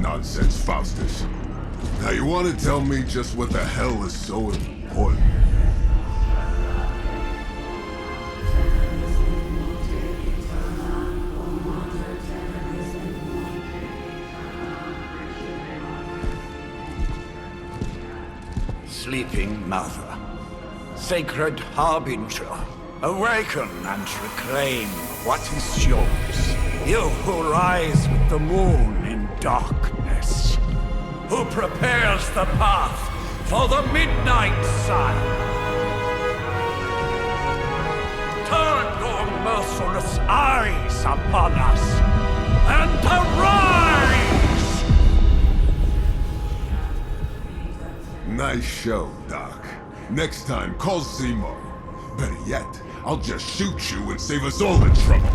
nonsense, Faustus. Now you want to tell me just what the hell is so important? Sleeping Mother, sacred harbinger, awaken and reclaim what is yours. You who rise with the moon in darkness, who prepares the path for the midnight sun. Turn your merciless eyes upon us and arise! Nice show, Doc. Next time, call Seymour. Better yet, I'll just shoot you and save us all the trouble.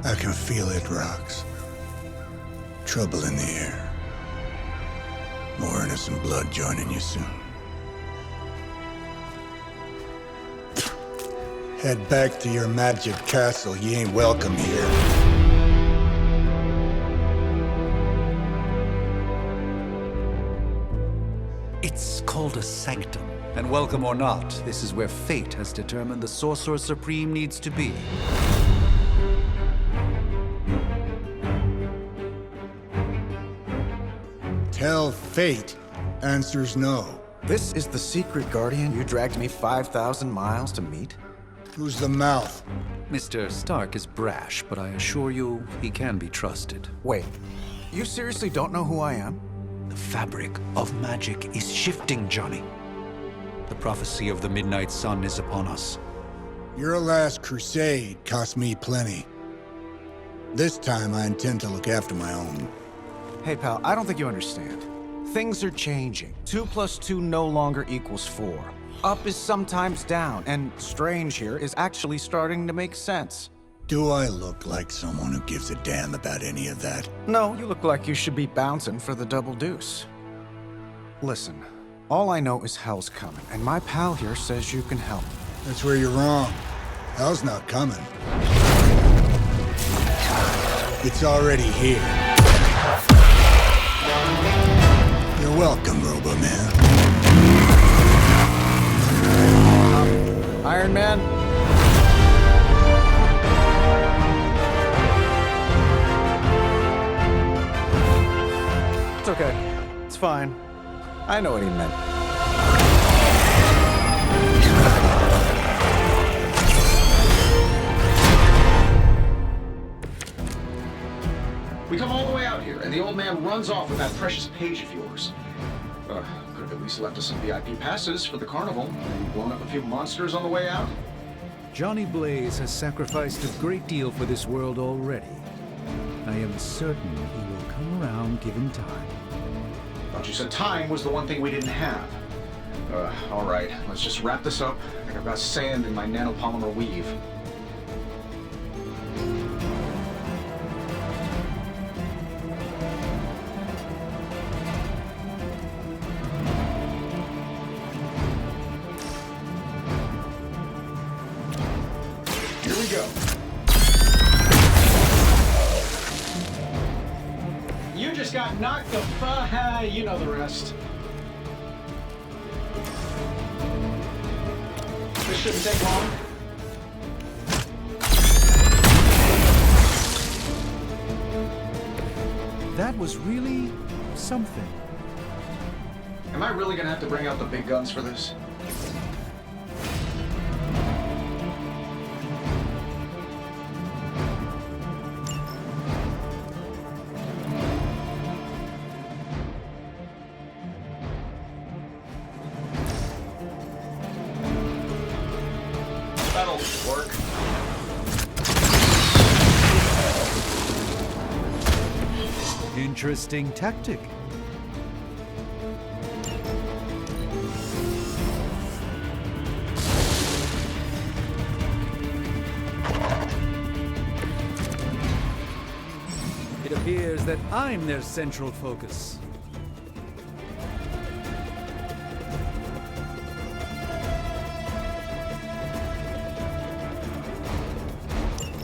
I can feel it, Rox. Trouble in the air. More innocent blood joining you soon. Head back to your magic castle. You ain't welcome here. It's called a sanctum. And welcome or not, this is where fate has determined the Sorcerer Supreme needs to be. Tell fate. Answers no. This is the secret guardian you dragged me 5,000 miles to meet? Who's the mouth? Mr. Stark is brash, but I assure you, he can be trusted. Wait, you seriously don't know who I am? The fabric of magic is shifting, Johnny. The prophecy of the Midnight Sun is upon us. Your last crusade cost me plenty. This time I intend to look after my own. Hey pal, I don't think you understand. Things are changing. 2 + 2 no longer equals 4. Up is sometimes down, and strange here is actually starting to make sense. Do I look like someone who gives a damn about any of that? No, you look like you should be bouncing for the double deuce. Listen, all I know is hell's coming, and my pal here says you can help. That's where you're wrong. Hell's not coming. It's already here. You're welcome, Robo-Man. Iron Man? It's okay. It's fine. I know what he meant. We come all the way out here, and the old man runs off with that precious page of yours. Could have at least left us some VIP passes for the carnival, and blown up a few monsters on the way out. Johnny Blaze has sacrificed a great deal for this world already. I am certain he will come around given time. Thought you said time was the one thing we didn't have. All right, let's just wrap this up. I think I've got sand in my nanopolymer weave. Here we go. You just got knocked the you know the rest. shouldn't take long. That was really something. Am I really gonna have to bring out the big guns for this? That'll work. Interesting tactic. It appears that I'm their central focus.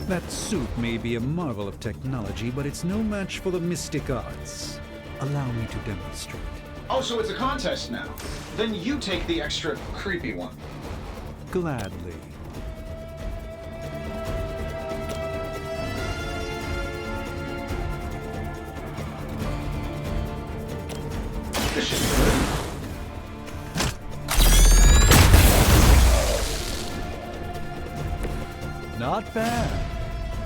That suit may be a marvel of technology, but it's no match for the mystic arts. Allow me to demonstrate. Oh, so it's a contest now. Then you take the extra creepy one. Gladly. This should be good. Not bad.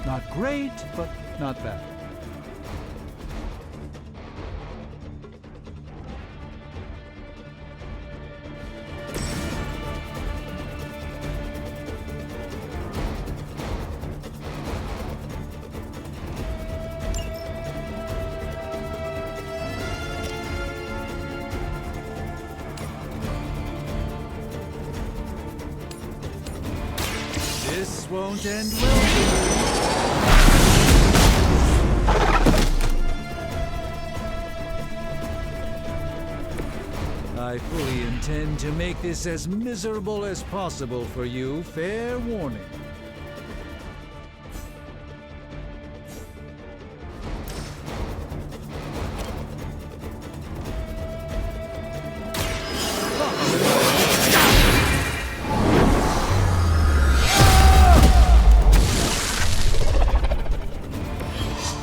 Not great, but not bad. This won't end well. I fully intend to make this as miserable as possible for you. Fair warning.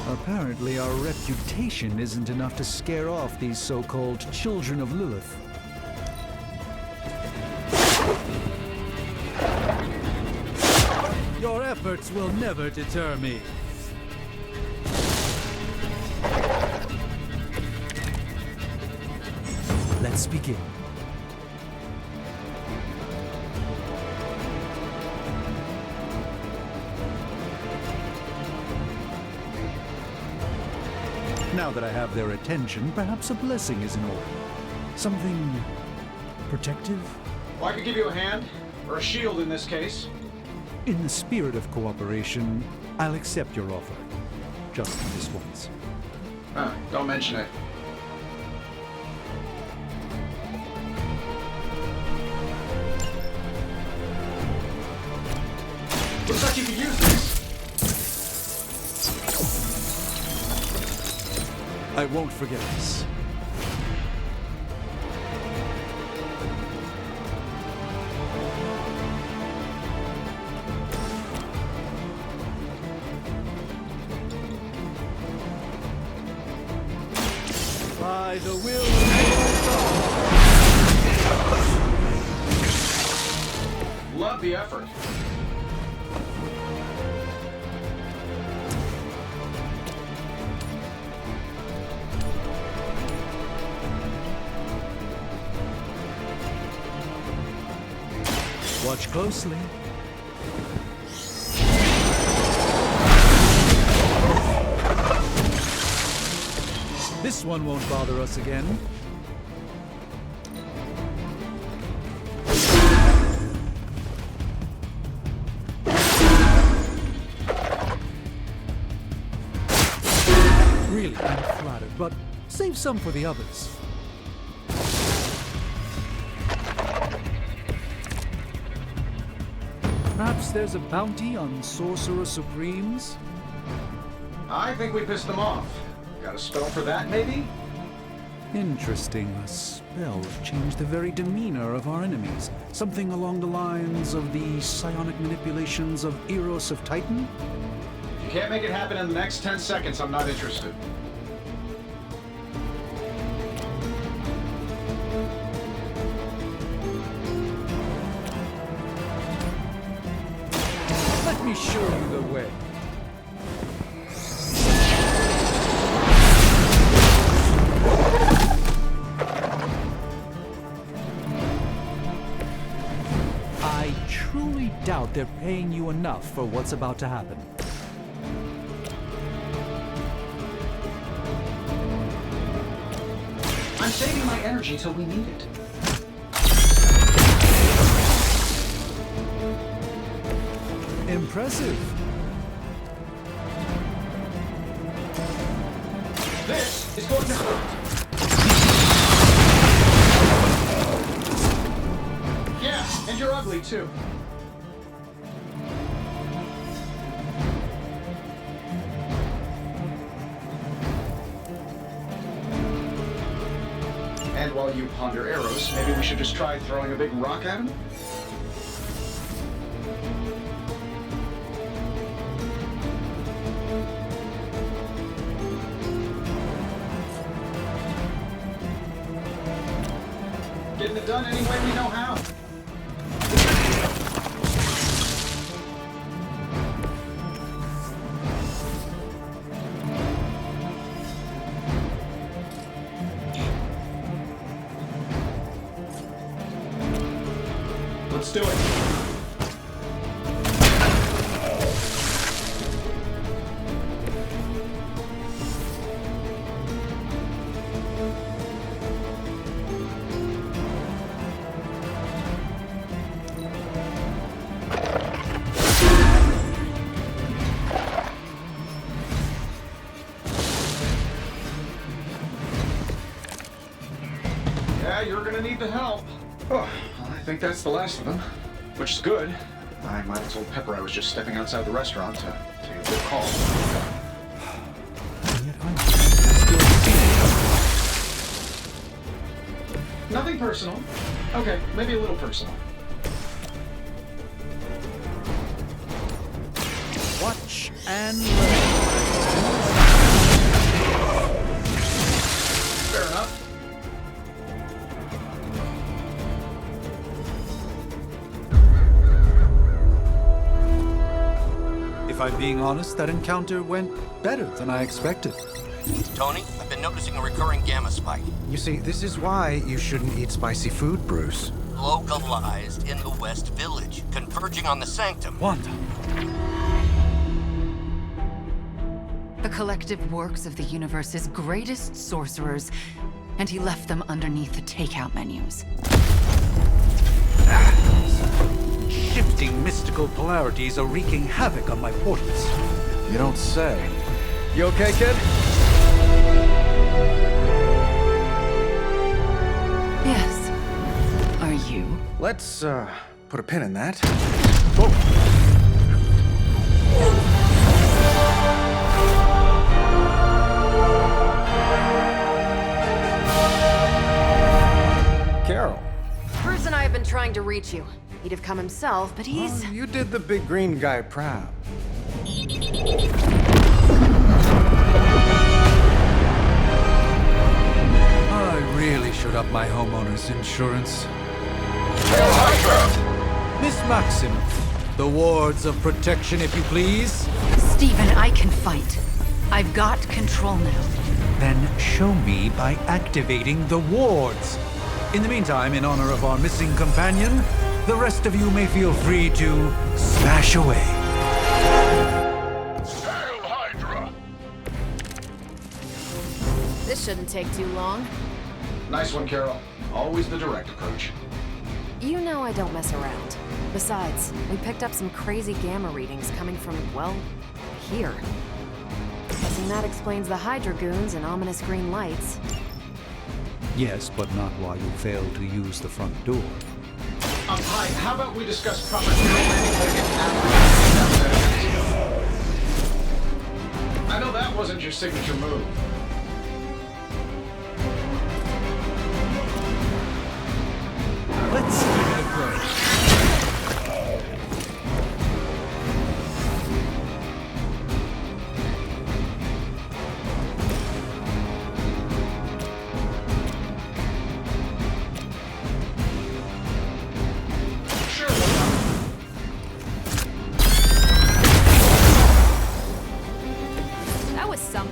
Apparently, our reputation isn't enough to scare off these so-called children of Lilith. Your efforts will never deter me. Let's begin. Now that I have their attention, perhaps a blessing is in order. Something protective? Well, I could give you a hand, or a shield in this case. In the spirit of cooperation, I'll accept your offer. Just this once. Don't mention it. Looks like you could use this. I won't forget this. By the will of God. Love the effort. Watch closely. This one won't bother us again. Really, I'm flattered, but save some for the others. Perhaps there's a bounty on Sorcerer Supremes? I think we pissed them off. Got a spell for that, maybe? Interesting. A spell changed the very demeanor of our enemies. Something along the lines of the psionic manipulations of Eros of Titan? If you can't make it happen in the next 10 seconds, I'm not interested. Let me show you the way. I truly doubt they're paying you enough for what's about to happen. I'm saving my energy till we need it. Impressive. This is going to hurt. Yeah, and you're ugly too. And while you ponder arrows, maybe we should just try throwing a big rock at him? Getting it done any way we know how. Let's do it. Yeah, you're gonna need the help. Oh, I think that's the last of them, which is good. I might have told Pepper I was just stepping outside the restaurant to take a quick call. And yet I'm still seeing. Nothing personal. Okay, maybe a little personal. Watch and learn. Fair enough. If I'm being honest, that encounter went better than I expected. Tony, I've been noticing a recurring gamma spike. You see, this is why you shouldn't eat spicy food, Bruce. Localized in the West Village, converging on the Sanctum. Wanda. The collective works of the universe's greatest sorcerers, and he left them underneath the takeout menus. Shifting mystical polarities are wreaking havoc on my portals. You don't say. You okay, kid? Yes. Are you? Let's, put a pin in that. Carol. Bruce and I have been trying to reach you. He'd have come himself, but he's... You did the big green guy proud. I really should up my homeowner's insurance. Miss Maxim, the wards of protection, if you please. Stephen, I can fight. I've got control now. Then show me by activating the wards. In the meantime, in honor of our missing companion, the rest of you may feel free to smash away. Hail Hydra! This shouldn't take too long. Nice one, Carol. Always the direct approach. You know I don't mess around. Besides, we picked up some crazy gamma readings coming from, well, here. Guessing that explains the Hydra goons and ominous green lights. Yes, but not while you fail to use the front door. Hi, how about we discuss proper landing after? I know that wasn't your signature move.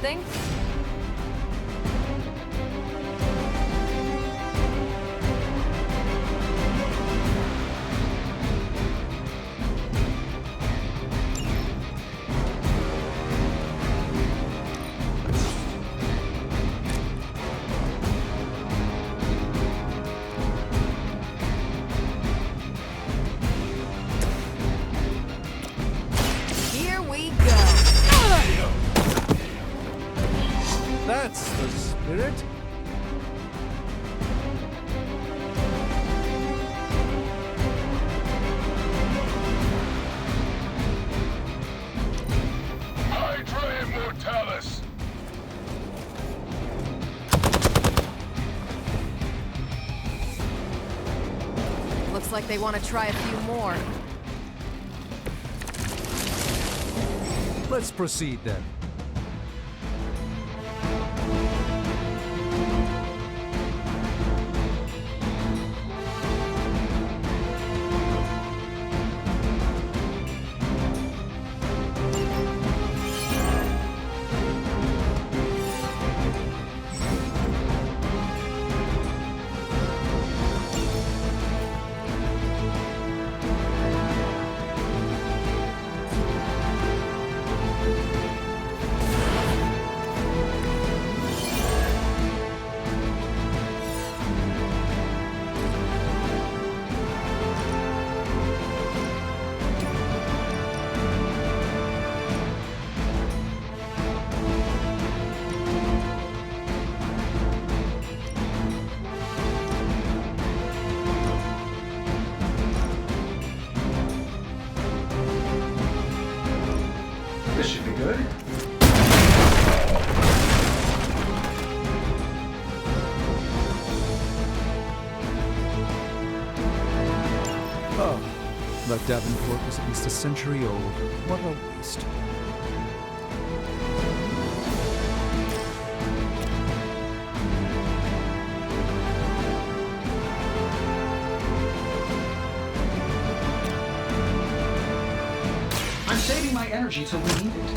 something? Here we go. That's the spirit. Hydra Immortalis! Looks like they want to try a few more. Let's proceed then. This should be good. Oh, that Davenport was at least a century old. What a waste. I'm saving my energy till we need it.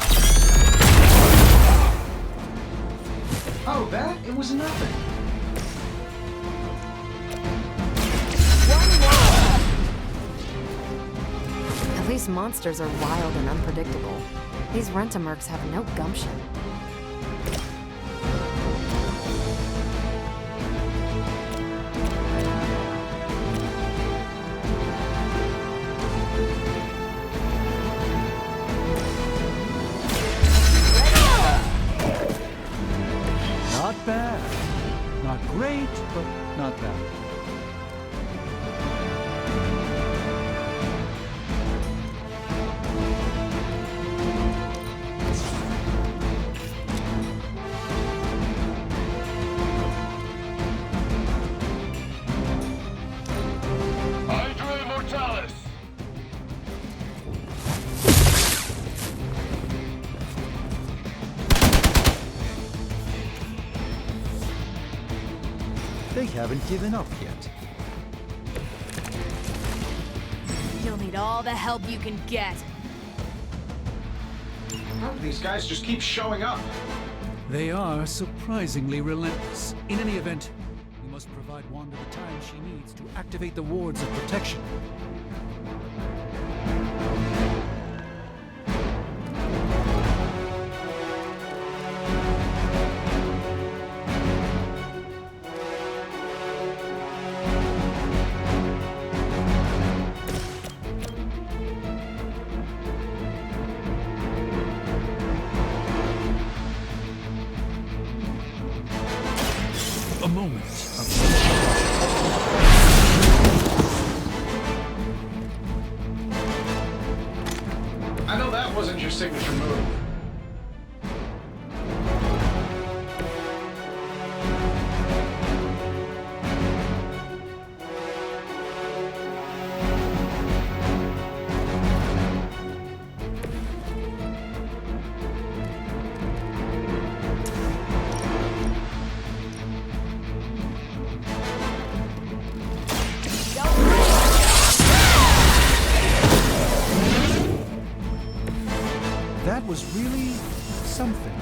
Oh, that? It was nothing. At least monsters are wild and unpredictable. These Rent-A-Mercs have no gumption. Not bad. Not great, but not bad. Hydra Immortalis! They haven't given up yet. You'll need all the help you can get. Oh, these guys just keep showing up. They are surprisingly relentless. In any event, we must provide Wanda the time she needs to activate the wards of protection. A moment of I know that wasn't your signature move. that was really something.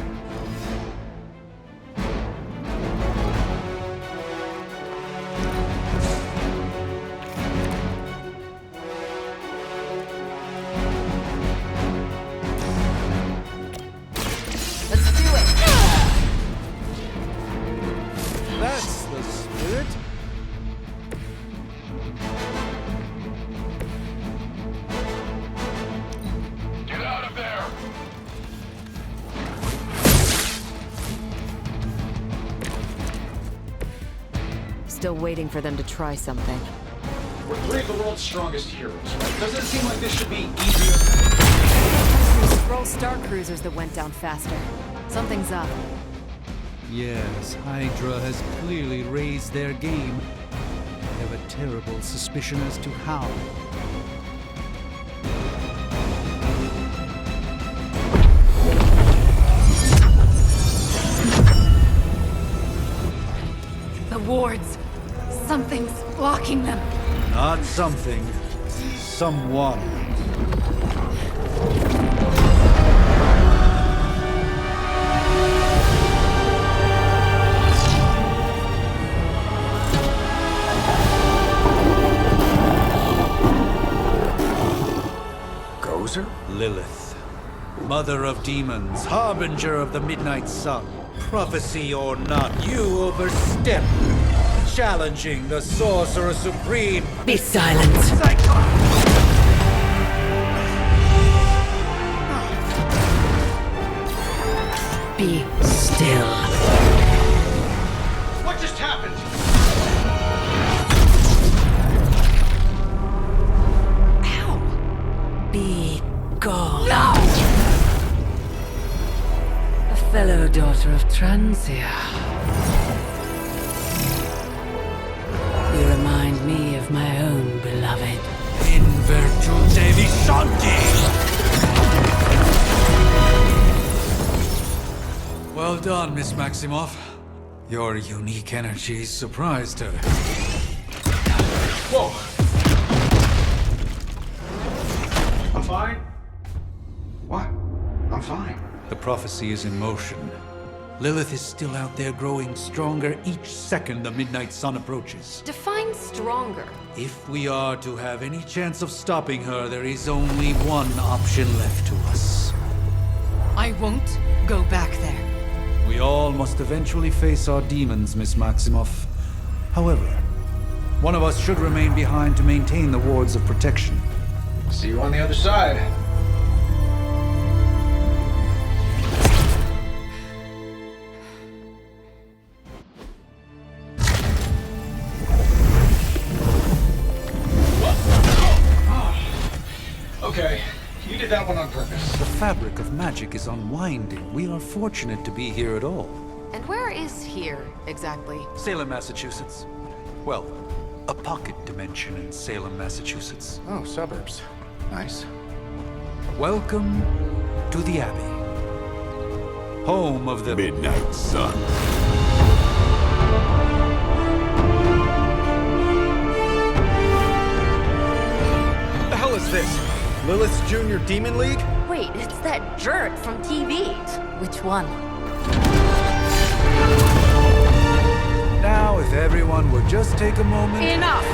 still waiting for them to try something. We're three of the world's strongest heroes, right? Doesn't it seem like this should be easier? Some Skrull star cruisers that went down faster. Something's up. Yes, Hydra has clearly raised their game. I have a terrible suspicion as to how. The wards. Something's blocking them. Not something. Someone. Gozer? Lilith. Mother of demons, harbinger of the midnight sun. Prophecy or not, you overstep. Challenging the Sorcerer Supreme. Be silent. Be still. What just happened? Ow! Be gone. No! A fellow daughter of Transia. You remind me of my own beloved. In virtute vishanti! Well done, Miss Maximoff. Your unique energy surprised her. Whoa! I'm fine. What? I'm fine. The prophecy is in motion. Lilith is still out there growing stronger each second the midnight sun approaches. Define stronger. If we are to have any chance of stopping her, there is only one option left to us. I won't go back there. We all must eventually face our demons, Miss Maximoff. However, one of us should remain behind to maintain the wards of protection. See you on the other side. Okay, you did that one on purpose. The fabric of magic is unwinding. We are fortunate to be here at all. And where is here, exactly? Salem, Massachusetts. Well, a pocket dimension in Salem, Massachusetts. Oh, suburbs. Nice. Welcome to the Abbey. Home of the Midnight Sun. What the hell is this? Lilith's Junior Demon League? Wait, it's that jerk from TV. Which one? Now, if everyone would just take a moment... Enough!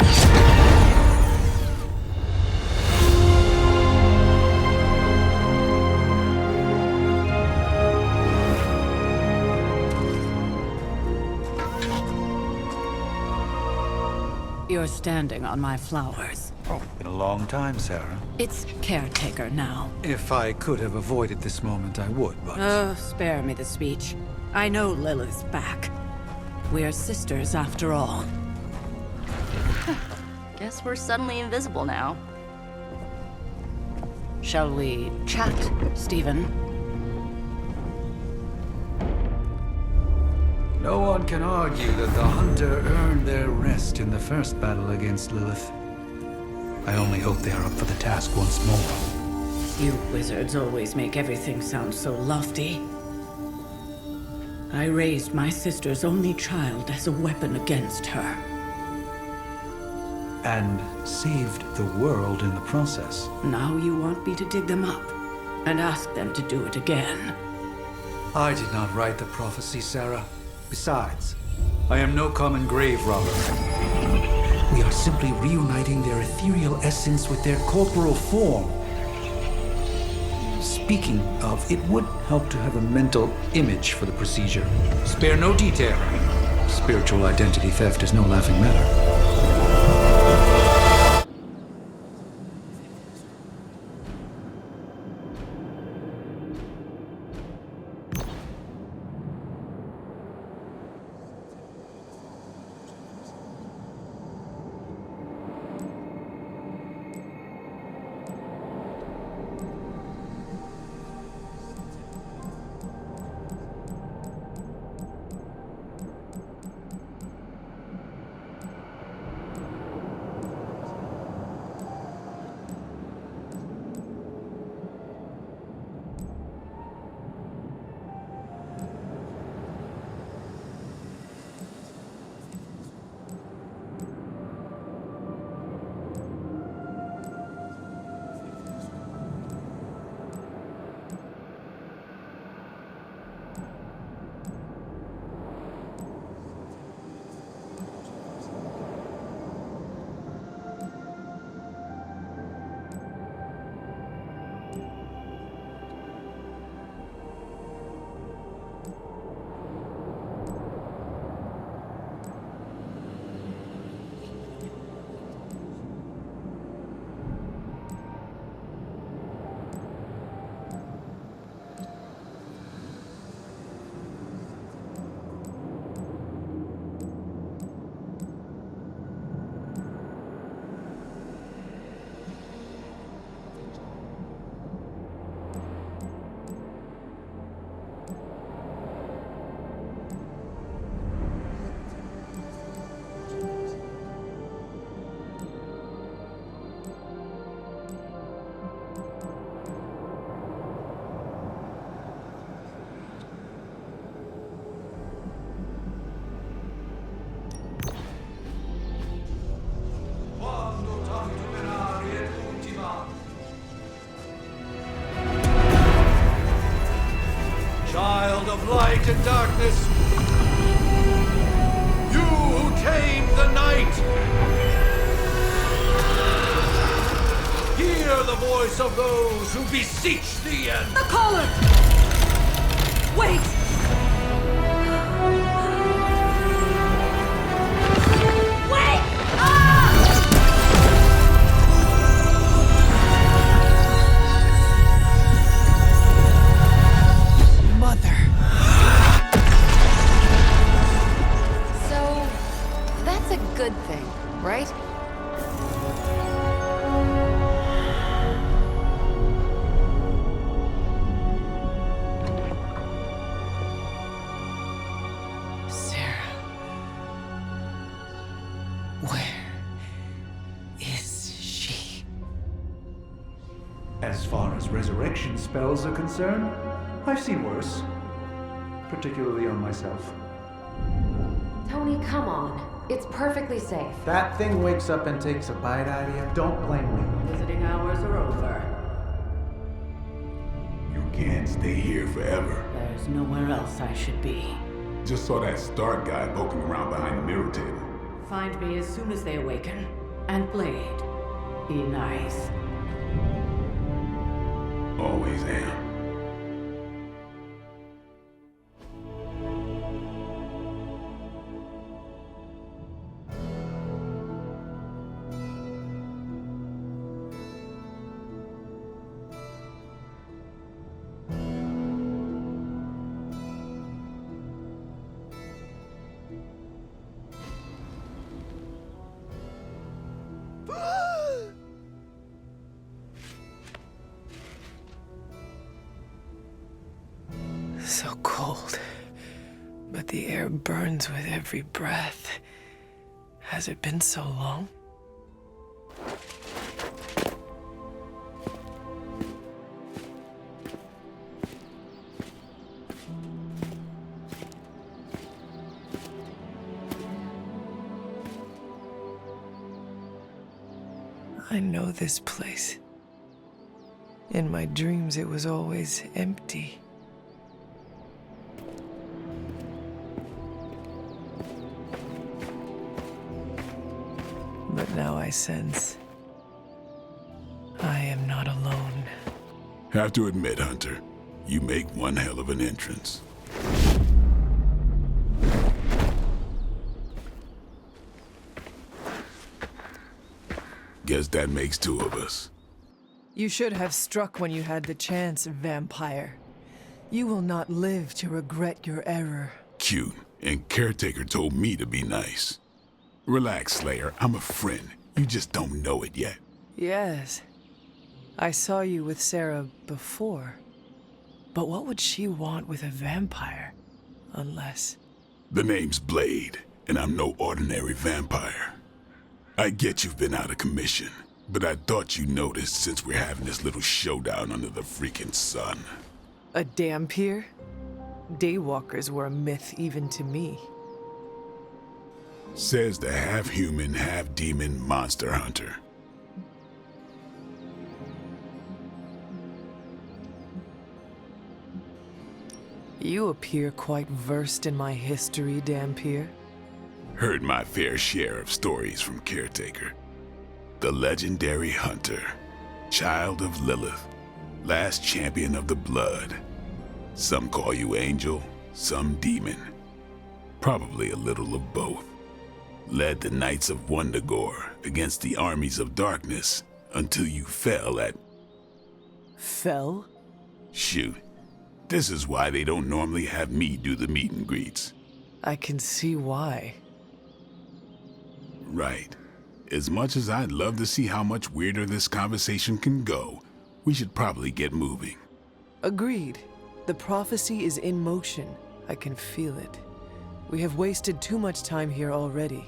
You're standing on my flowers. Oh, been a long time, Sarah. It's caretaker now. If I could have avoided this moment, I would, but... Oh, spare me the speech. I know Lilith's back. We're sisters after all. Guess we're suddenly invisible now. Shall we chat, Stephen? No one can argue that the Hunter earned their rest in the first battle against Lilith. I only hope they are up for the task once more. You wizards always make everything sound so lofty. I raised my sister's only child as a weapon against her. And saved the world in the process. Now you want me to dig them up and ask them to do it again. I did not write the prophecy, Sarah. Besides, I am no common grave robber. We are simply reuniting their ethereal essence with their corporal form. Speaking of, it would help to have a mental image for the procedure. Spare no detail. Spiritual identity theft is no laughing matter. light and darkness. You who tame the night. Hear the voice of those who beseech thee and... The caller! Wait! Wait! Mother. So, that's a good thing, right? Sarah. Where is she? As far as resurrection spells are concerned, I've seen worse. Particularly on myself. Tony, come on. It's perfectly safe. That thing wakes up and takes a bite out of you. Don't blame me. Visiting hours are over. You can't stay here forever. There's nowhere else I should be. Just saw that Stark guy poking around behind the mirror table. Find me as soon as they awaken. And Blade, be nice. Always am. So cold, but the air burns with every breath. Has it been so long? I know this place. In my dreams, it was always empty. But now I sense I am not alone. Have to admit, Hunter, you make one hell of an entrance. Guess that makes two of us. You should have struck when you had the chance, vampire. You will not live to regret your error. Cute, and Caretaker told me to be nice. Relax, Slayer. I'm a friend. You just don't know it yet. Yes. I saw you with Sarah before. But what would she want with a vampire? Unless... The name's Blade, and I'm no ordinary vampire. I get you've been out of commission, but I thought you noticed since we're having this little showdown under the freaking sun. A dampier? Daywalkers were a myth even to me. Says the half-human, half-demon monster hunter. You appear quite versed in my history, Dampier. Heard my fair share of stories from Caretaker. The legendary hunter, child of Lilith, last champion of the blood. Some call you angel, some demon. Probably a little of both. Led the Knights of Wundagore against the armies of darkness until you fell at... Fell? Shoot. This is why they don't normally have me do the meet and greets. I can see why. Right. As much as I'd love to see how much weirder this conversation can go, we should probably get moving. Agreed. The prophecy is in motion. I can feel it. We have wasted too much time here already.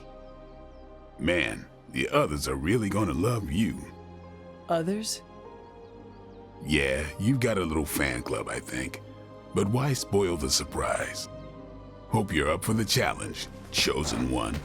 Man, the others are really gonna love you. Others? Yeah, you've got a little fan club, I think. But why spoil the surprise? Hope you're up for the challenge, chosen one.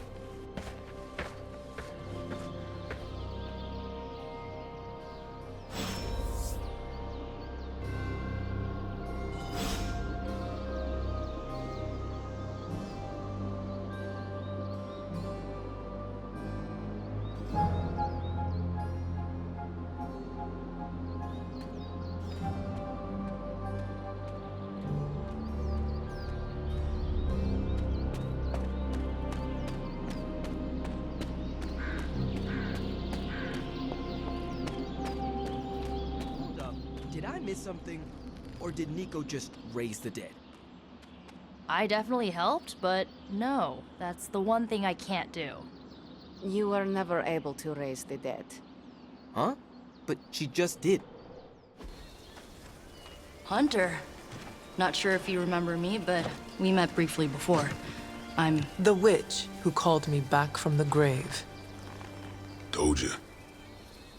miss something? Or did Nico just raise the dead? I definitely helped, but no, that's the one thing I can't do. You were never able to raise the dead. Huh? But she just did. Hunter. Not sure if you remember me, but we met briefly before. I'm the witch who called me back from the grave. Told ya.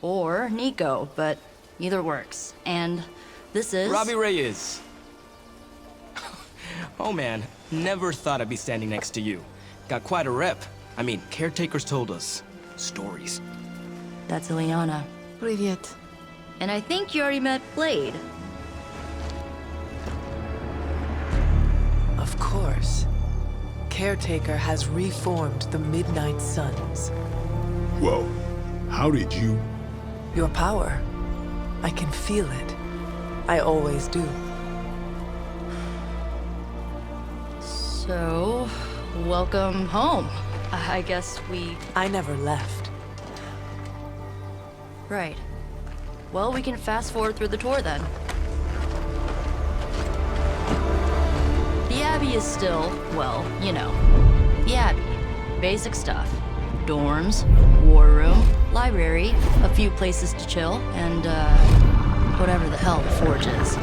Or Nico, but either works. And this is... Robbie Reyes. Oh man, never thought I'd be standing next to you. Got quite a rep. I mean, caretakers told us stories. That's Ileana. Привет. And I think you already met Blade. Of course. Caretaker has reformed the Midnight Suns. Whoa. How did you... Your power. I can feel it. I always do. So, welcome home. I guess I never left. Right. Well, we can fast forward through the tour then. The Abbey is still, well, you know, the Abbey. Basic stuff. Dorms, war room, library, a few places to chill, and, whatever the hell the Forge is.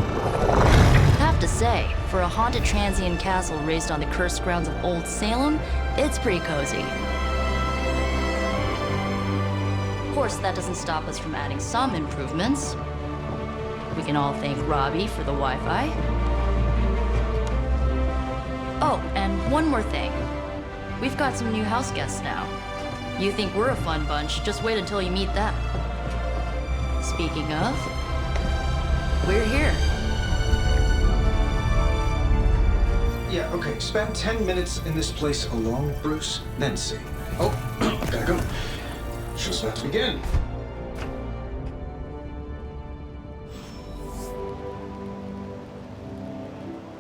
Have to say, for a haunted transient castle raised on the cursed grounds of Old Salem, it's pretty cozy. Of course, that doesn't stop us from adding some improvements. We can all thank Robbie for the Wi-Fi. Oh, and one more thing. We've got some new house guests now. You think we're a fun bunch, just wait until you meet them. Speaking of, we're here. Yeah, okay. Spend 10 minutes in this place alone, Bruce, then see. Oh, gotta go. Show's about to begin.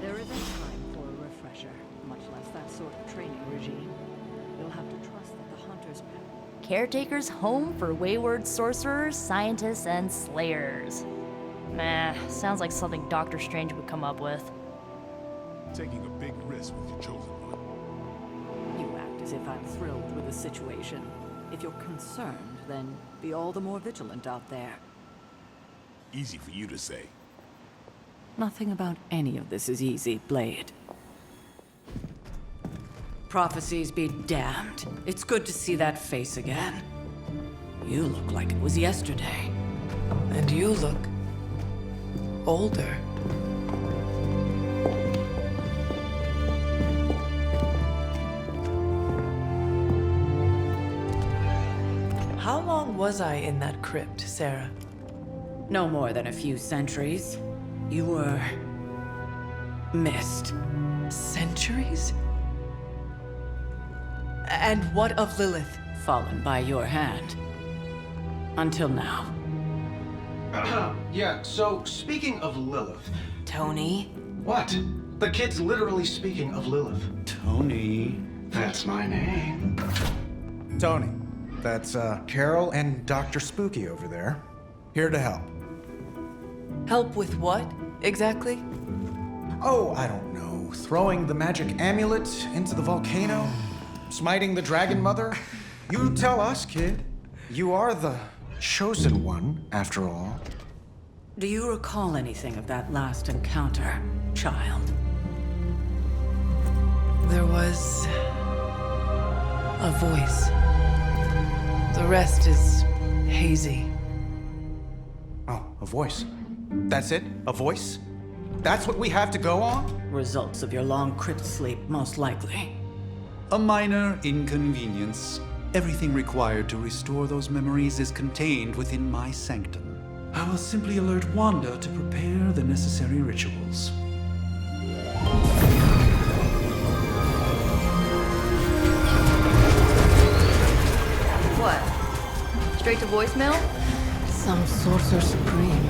There isn't time for a refresher, much less that sort of training regime. You'll have to trust that the hunters... Caretaker's home for wayward sorcerers, scientists, and slayers. Meh, sounds like something Dr. Strange would come up with. Taking a big risk with your chosen one. You act as if I'm thrilled with the situation. If you're concerned, then be all the more vigilant out there. Easy for you to say. Nothing about any of this is easy, Blade. Prophecies be damned. It's good to see that face again. You look like it was yesterday. And you look... older. How long was I in that crypt, Sarah? No more than a few centuries. You were... missed. Centuries? And what of Lilith? Fallen by your hand. Until now. Yeah, so speaking of Lilith... Tony? What? The kid's literally speaking of Lilith. Tony. That's my name. Tony, that's Carol and Dr. Spooky over there. Here to help. Help with what, exactly? Oh, I don't know. Throwing the magic amulet into the volcano? Smiting the Dragon Mother? You tell us, kid. You are the chosen one, after all. Do you recall anything of that last encounter, child? There was... a voice. The rest is hazy. Oh, a voice. That's it? A voice? That's what we have to go on? Results of your long crypt sleep, most likely. A minor inconvenience. Everything required to restore those memories is contained within my sanctum. I will simply alert Wanda to prepare the necessary rituals. What? Straight to voicemail? Some sorcerer supreme.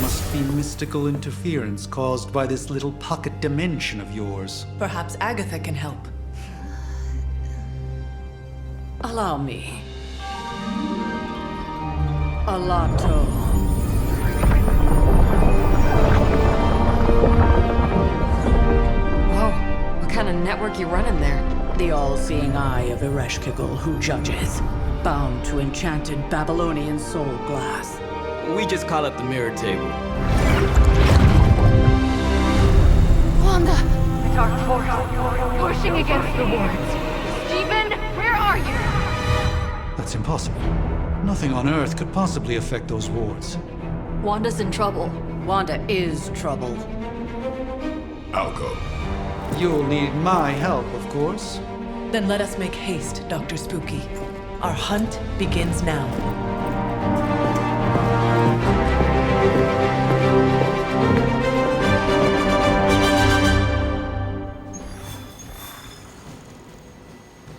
Must be mystical interference caused by this little pocket dimension of yours. Perhaps Agatha can help. Allow me. Alato. network you run in there? The all-seeing eye of Ereshkigal who judges, bound to enchanted Babylonian soul glass. We just call it the mirror table. Wanda! The dark force, pushing against the wards. Stephen, where are you? That's impossible. Nothing on Earth could possibly affect those wards. Wanda's in trouble. Wanda is trouble. I'll go. You'll need my help, of course. Then let us make haste, Dr. Spooky. Our hunt begins now.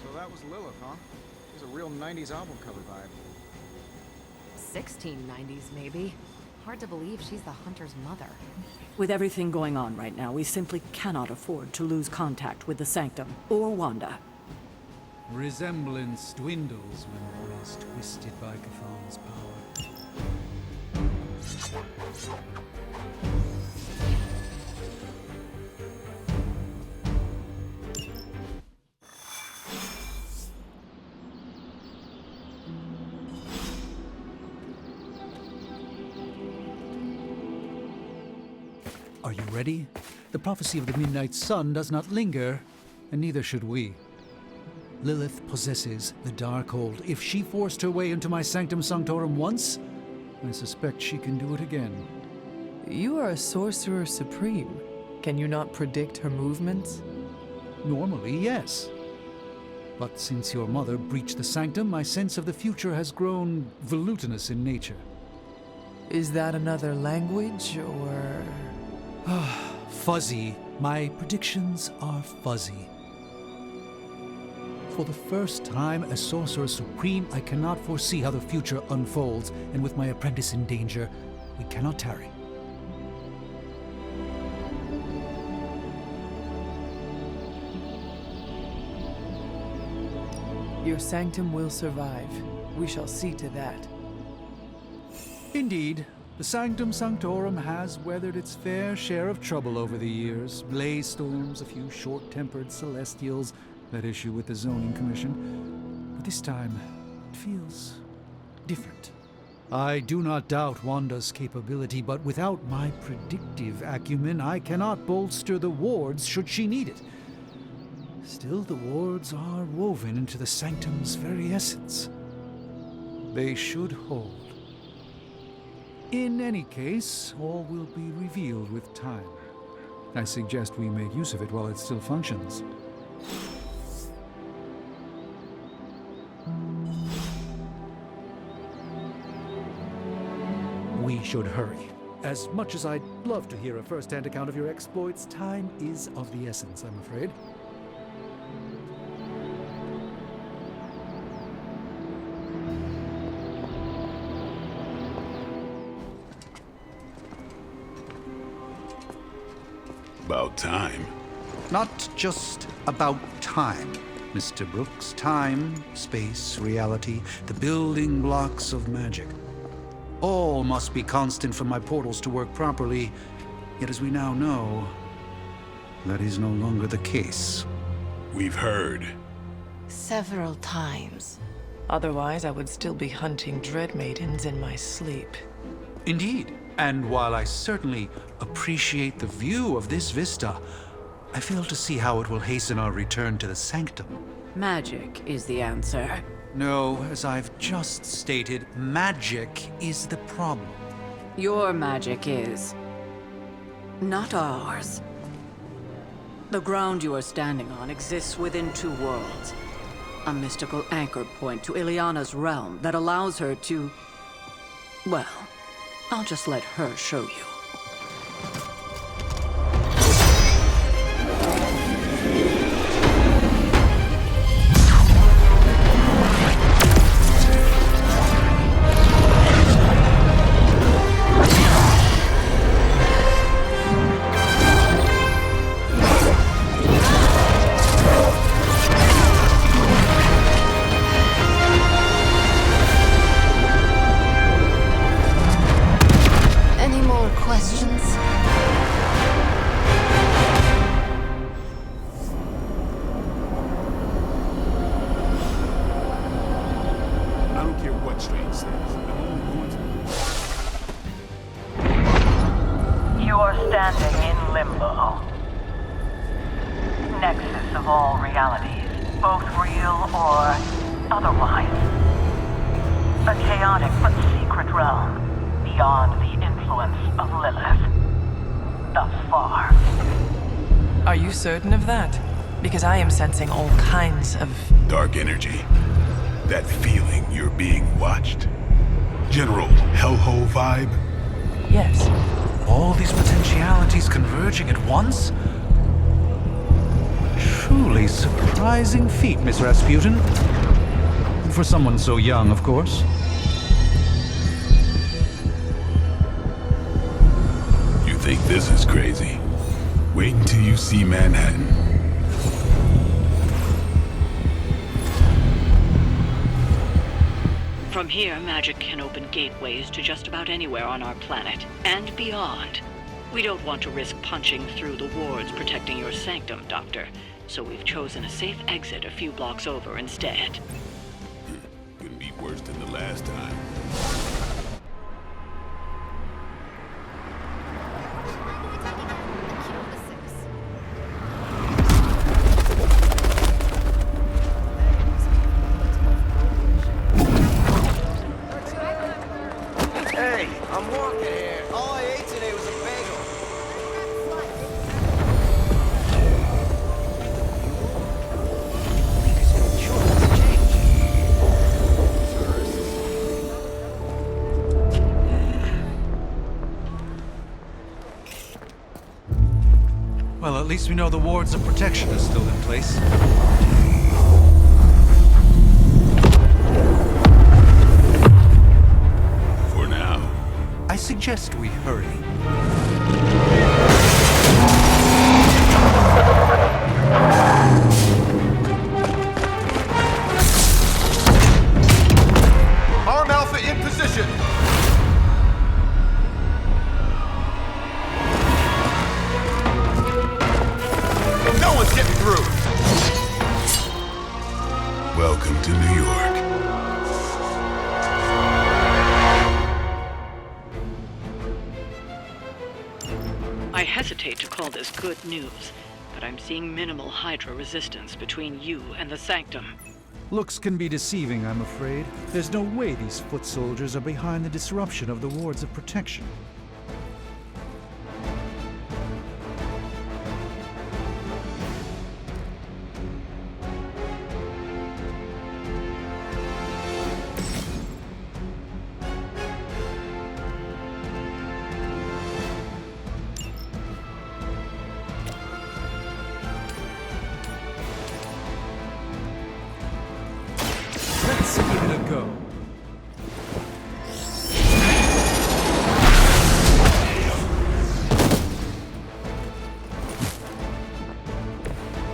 So that was Lilith, huh? She's a real 90s album cover vibe. 1690s, maybe. Hard to believe she's the Hunter's mother. With everything going on right now, we simply cannot afford to lose contact with the Sanctum or Wanda. Resemblance dwindles when one is twisted by Cthulhu's power. Are you ready? The prophecy of the Midnight Sun does not linger, and neither should we. Lilith possesses the Darkhold. If she forced her way into my Sanctum Sanctorum once, I suspect she can do it again. You are a sorcerer supreme. Can you not predict her movements? Normally, yes. But since your mother breached the Sanctum, my sense of the future has grown volutinous in nature. Is that another language, or...? Fuzzy. My predictions are fuzzy. For the first time as Sorcerer Supreme, I cannot foresee how the future unfolds, and with my apprentice in danger, we cannot tarry. Your sanctum will survive. We shall see to that. Indeed, the Sanctum Sanctorum has weathered its fair share of trouble over the years. Blaze storms, a few short-tempered celestials that issue with the Zoning Commission. But this time, it feels different. I do not doubt Wanda's capability, but without my predictive acumen, I cannot bolster the wards should she need it. Still, the wards are woven into the Sanctum's very essence. They should hold. In any case, all will be revealed with time. I suggest we make use of it while it still functions. We should hurry. As much as I'd love to hear a first-hand account of your exploits, time is of the essence, I'm afraid. About time. Not just about time, Mr. Brooks. Time, space, reality, the building blocks of magic. All must be constant for my portals to work properly, yet as we now know, that is no longer the case. We've heard. Several times. Otherwise, I would still be hunting Dread Maidens in my sleep. Indeed. And while I certainly appreciate the view of this vista, I fail to see how it will hasten our return to the Sanctum. Magic is the answer. No, as I've just stated, magic is the problem. Your magic is... not ours. The ground you are standing on exists within two worlds. A mystical anchor point to Ileana's realm that allows her to... well, I'll just let her show you. You are standing in limbo. Nexus of all realities, both real or otherwise. A chaotic but secret realm, beyond the influence of Lilith. Thus far. Are you certain of that? Because I am sensing all kinds of... dark energy. That feeling you're being watched. General hellhole vibe. Yes. All these potentialities converging at once? Truly surprising feat, Miss Rasputin. For someone so young, of course. You think this is crazy? Wait until you see Manhattan. From here, magic can open gateways to just about anywhere on our planet, and beyond. We don't want to risk punching through the wards protecting your sanctum, Doctor, so we've chosen a safe exit a few blocks over instead. Couldn't be worse than the last time. Hey, I'm walking here. All I ate today was a bagel. Well, at least we know the wards of protection are still in place. For now. I suggest we hurry. Arm Alpha in position. No one's getting through. Welcome to New York. I hesitate to call this good news, but I'm seeing minimal Hydra resistance between you and the Sanctum. Looks can be deceiving, I'm afraid. There's no way these foot soldiers are behind the disruption of the wards of protection. Let's give it a go.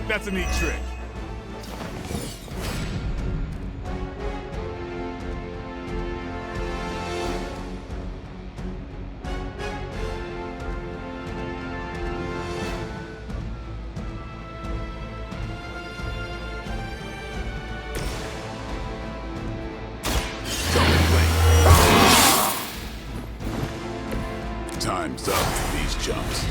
That's a neat trick. Time's up for these jumps.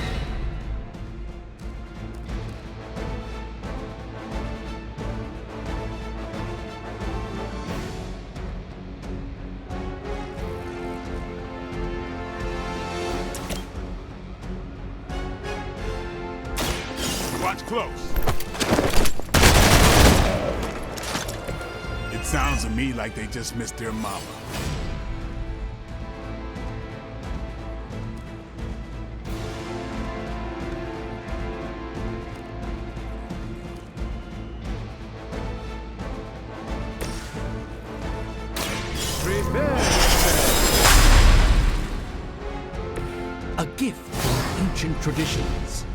Watch close. It sounds to me like they just missed their mama. A gift from ancient traditions.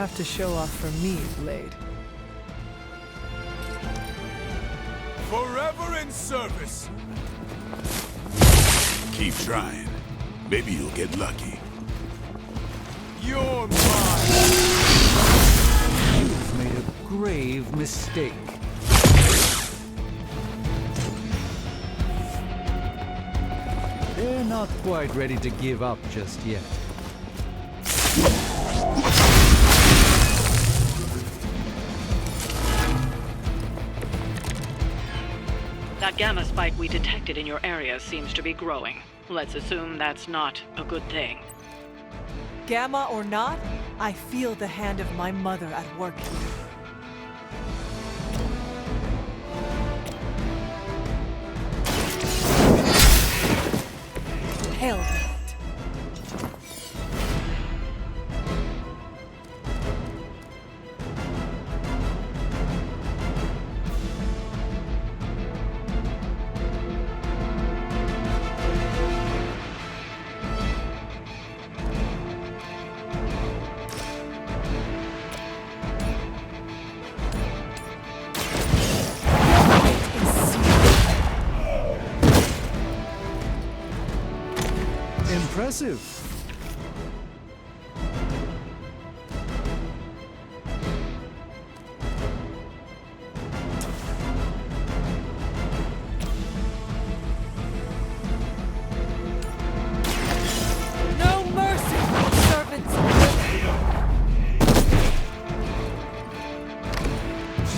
have to show off for me, Blade. Forever in service. Keep trying. Maybe you'll get lucky. You're mine! You've made a grave mistake. They're not quite ready to give up just yet. That gamma spike we detected in your area seems to be growing. Let's assume that's not a good thing. Gamma or not, I feel the hand of my mother at work here. Hell with it. Impressive. No mercy, servants!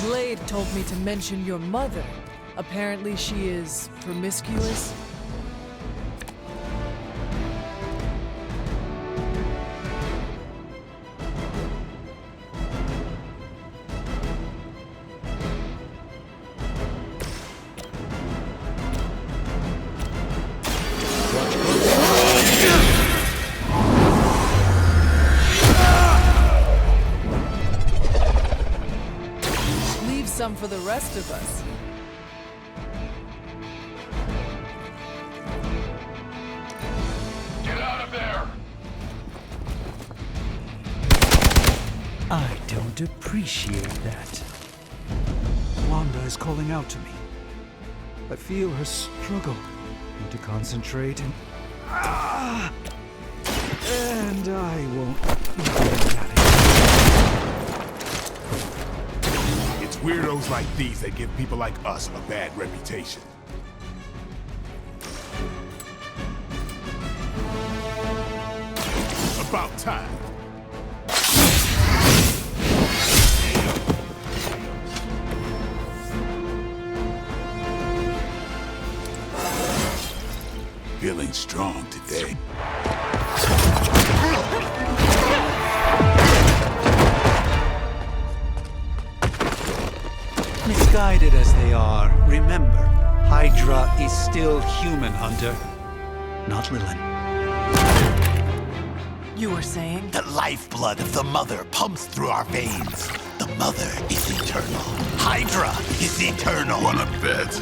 Blade told me to mention your mother. Apparently she is promiscuous. Some for the rest of us. Get out of there! I don't appreciate that. Wanda is calling out to me. I feel her struggle. Need to concentrate and... And I won't get at it. It's weirdos like these that give people like us a bad reputation. About time. Feeling strong today. Misguided as they are, remember, Hydra is still human, Hunter. Not Lilin. You were saying? The lifeblood of the Mother pumps through our veins. The Mother is eternal. Hydra is eternal. Wanna bet?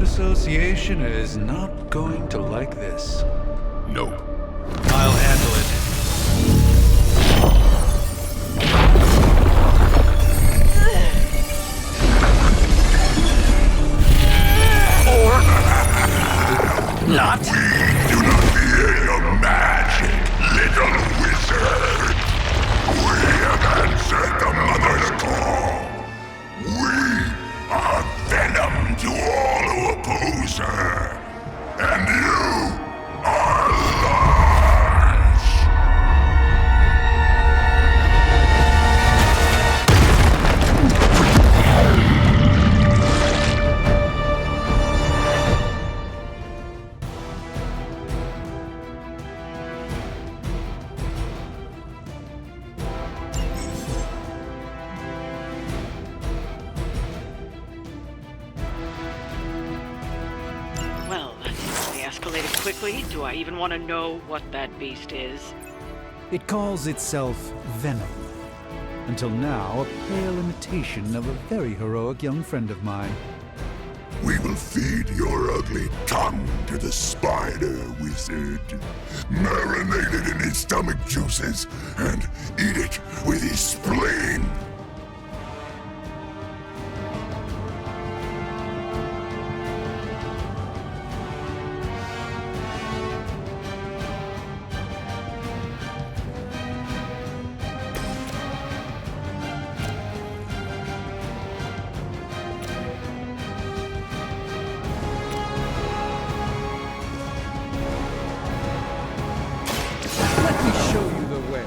Association is not going to like this. Nope. I'll handle it. Or not. We do not fear your magic, little wizard. We have answered the Mother's call. We are venom to all who oppose her. quickly, do I even want to know what that beast is? It calls itself Venom. Until now, a pale imitation of a very heroic young friend of mine. We will feed your ugly tongue to the spider wizard. Marinate it in his stomach juices and eat it with his spleen. Let me show you the way.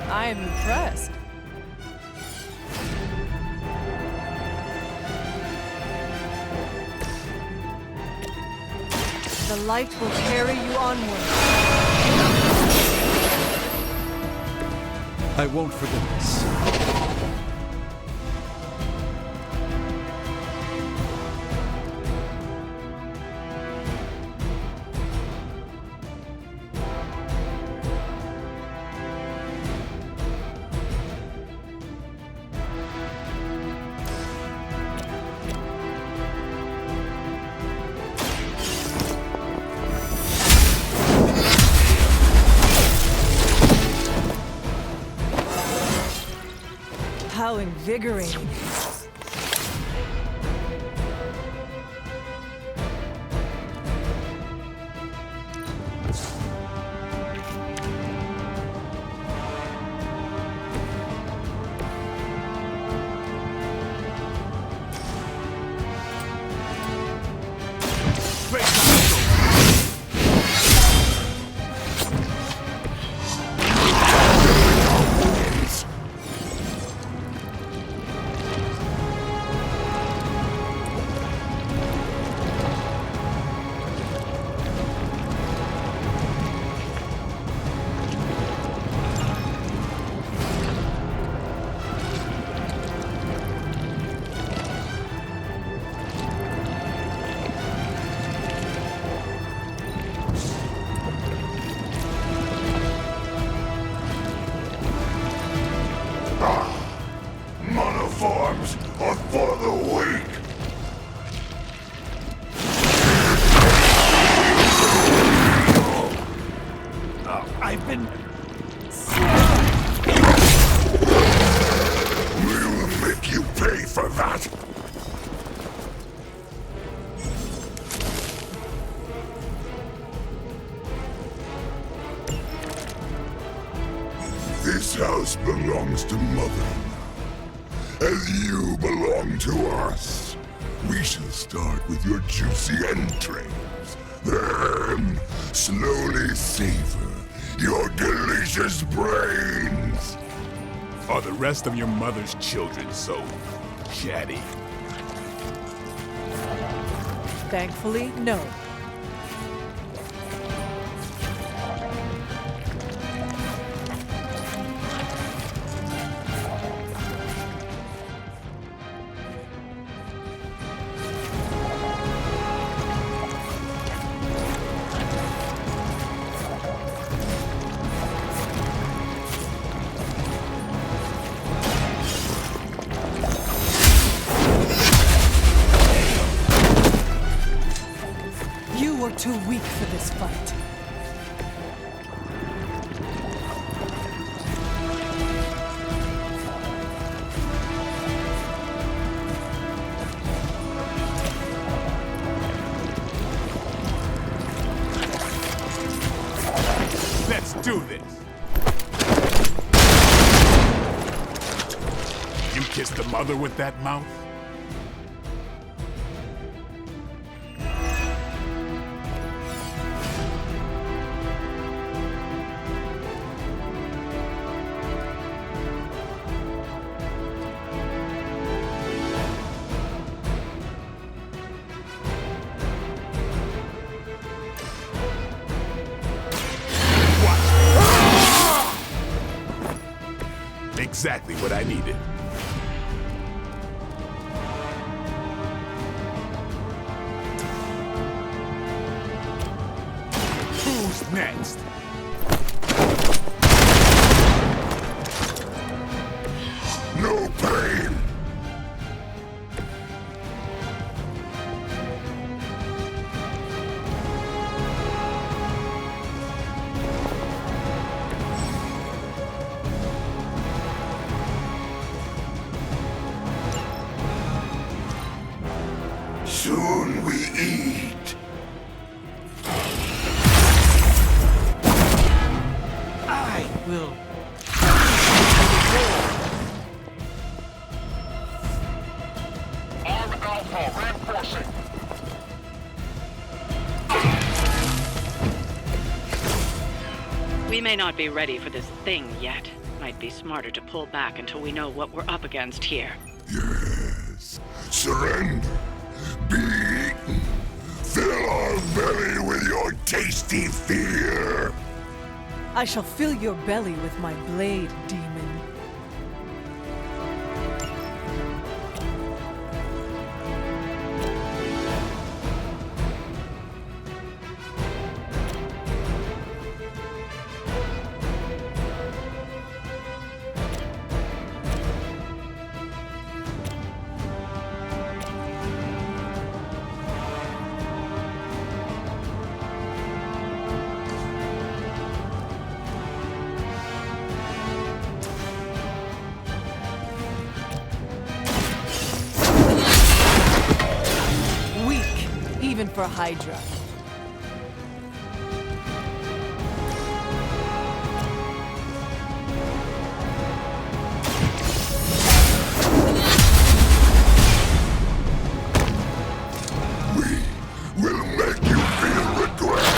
I am impressed. The light will carry you onward. I won't forget this. How invigorating. Monoforms are for the weak. I've been... We'll make you pay for that. This house belongs to Mother now, as you belong to us. We shall start with your juicy entrails, then slowly savor your delicious brains. Are the rest of your mother's children so chatty? Thankfully, no. You are too weak for this fight. Let's do this! You kissed the mother with that mouth? Exactly what I needed. next? No pain! Soon we eat. I will. Arm Alpha reinforcing. We may not be ready for this thing yet. Might be smarter to pull back until we know what we're up against here. Yes. Surrender. Be eaten. Fill our belly with your tasty fear. I shall fill your belly with my blade, demon. Even for Hydra. We will make you feel regret.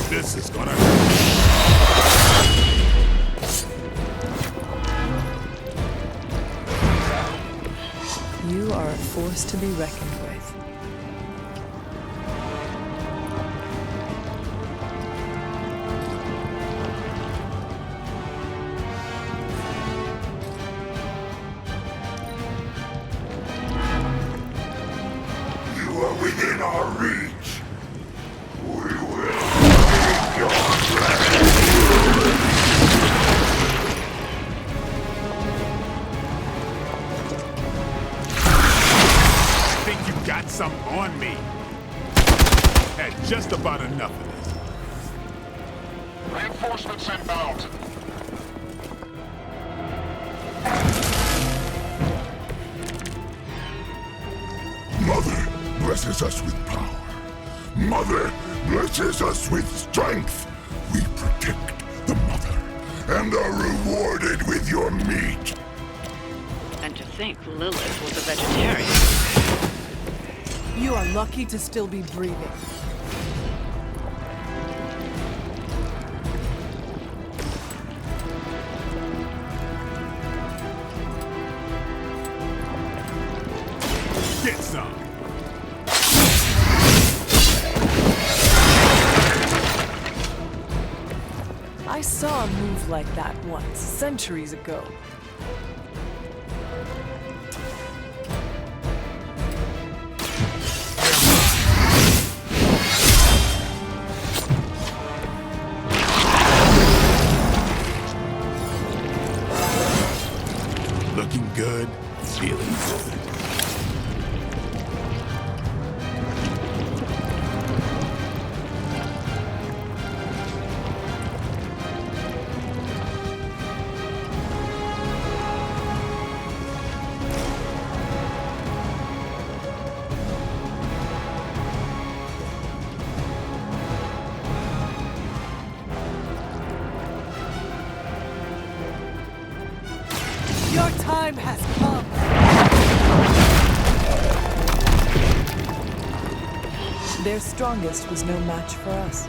This is gonna You are a force to be reckoned with. You are within our reach. We will take your I think you got some on me. Had just about enough of this. Reinforcements inbound. Mother blesses us with power. Mother blesses us with strength. We protect the mother and are rewarded with your meat. And to think Lilith was a vegetarian. You are lucky to still be breathing. Get some. I saw a move like that once, centuries ago. Looking good, feeling good. Their strongest was no match for us.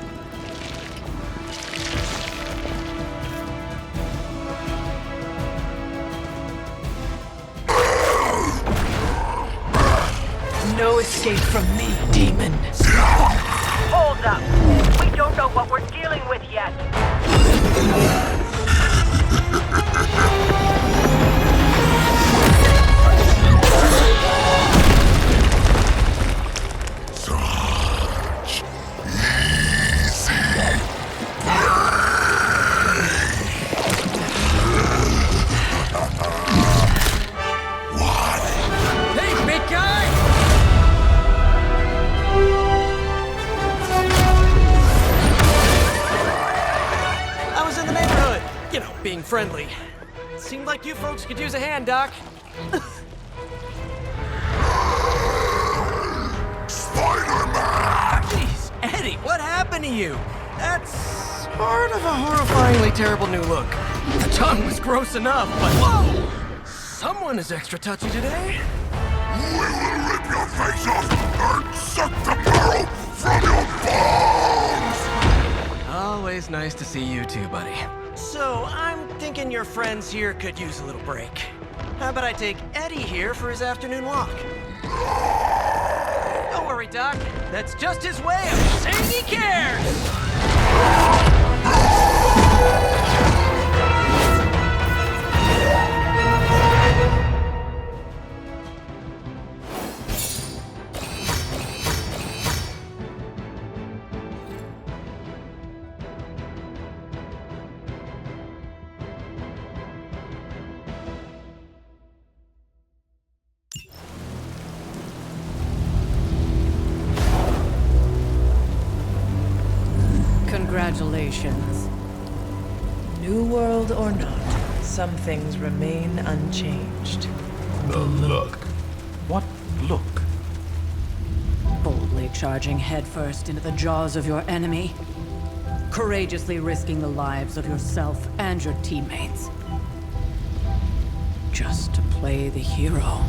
No escape from me, demon. Hold up. We don't know what we're dealing with yet. Hey, big guy! I was in the neighborhood, you know, being friendly. Seemed like you folks could use a hand, Doc. Spider-Man! Jeez, Eddie, what happened to you? That's sort of a horrifyingly terrible new look. The tongue was gross enough, but whoa! Someone is extra touchy today. We will rip your face off and suck the marrow from your bones! Always nice to see you too, buddy. So, I'm thinking your friends here could use a little break. How about I take Eddie here for his afternoon walk? Don't worry, Doc. That's just his way of saying he cares! Congratulations. New world or not, some things remain unchanged. The look. What look? Boldly charging headfirst into the jaws of your enemy. Courageously risking the lives of yourself and your teammates. Just to play the hero.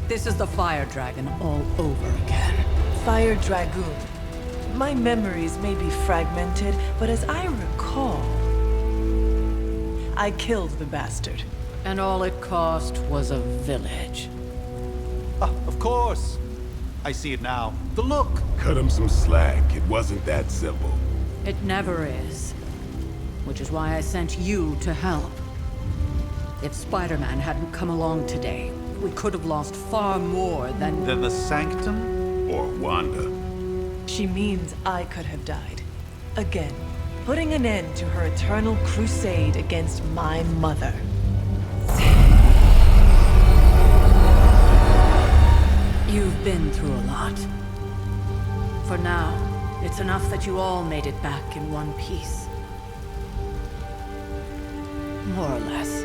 This is the Fire Dragon all over again. Fire Dragoon. My memories may be fragmented, but as I recall, I killed the bastard. And all it cost was a village. Ah, of course. I see it now. The look. Cut him some slack. It wasn't that simple. It never is. Which is why I sent you to help. If Spider-Man hadn't come along today, we could have lost far more than... The Sanctum? Or Wanda. She means I could have died. Again, putting an end to her eternal crusade against my mother. You've been through a lot. For now, it's enough that you all made it back in one piece. More or less.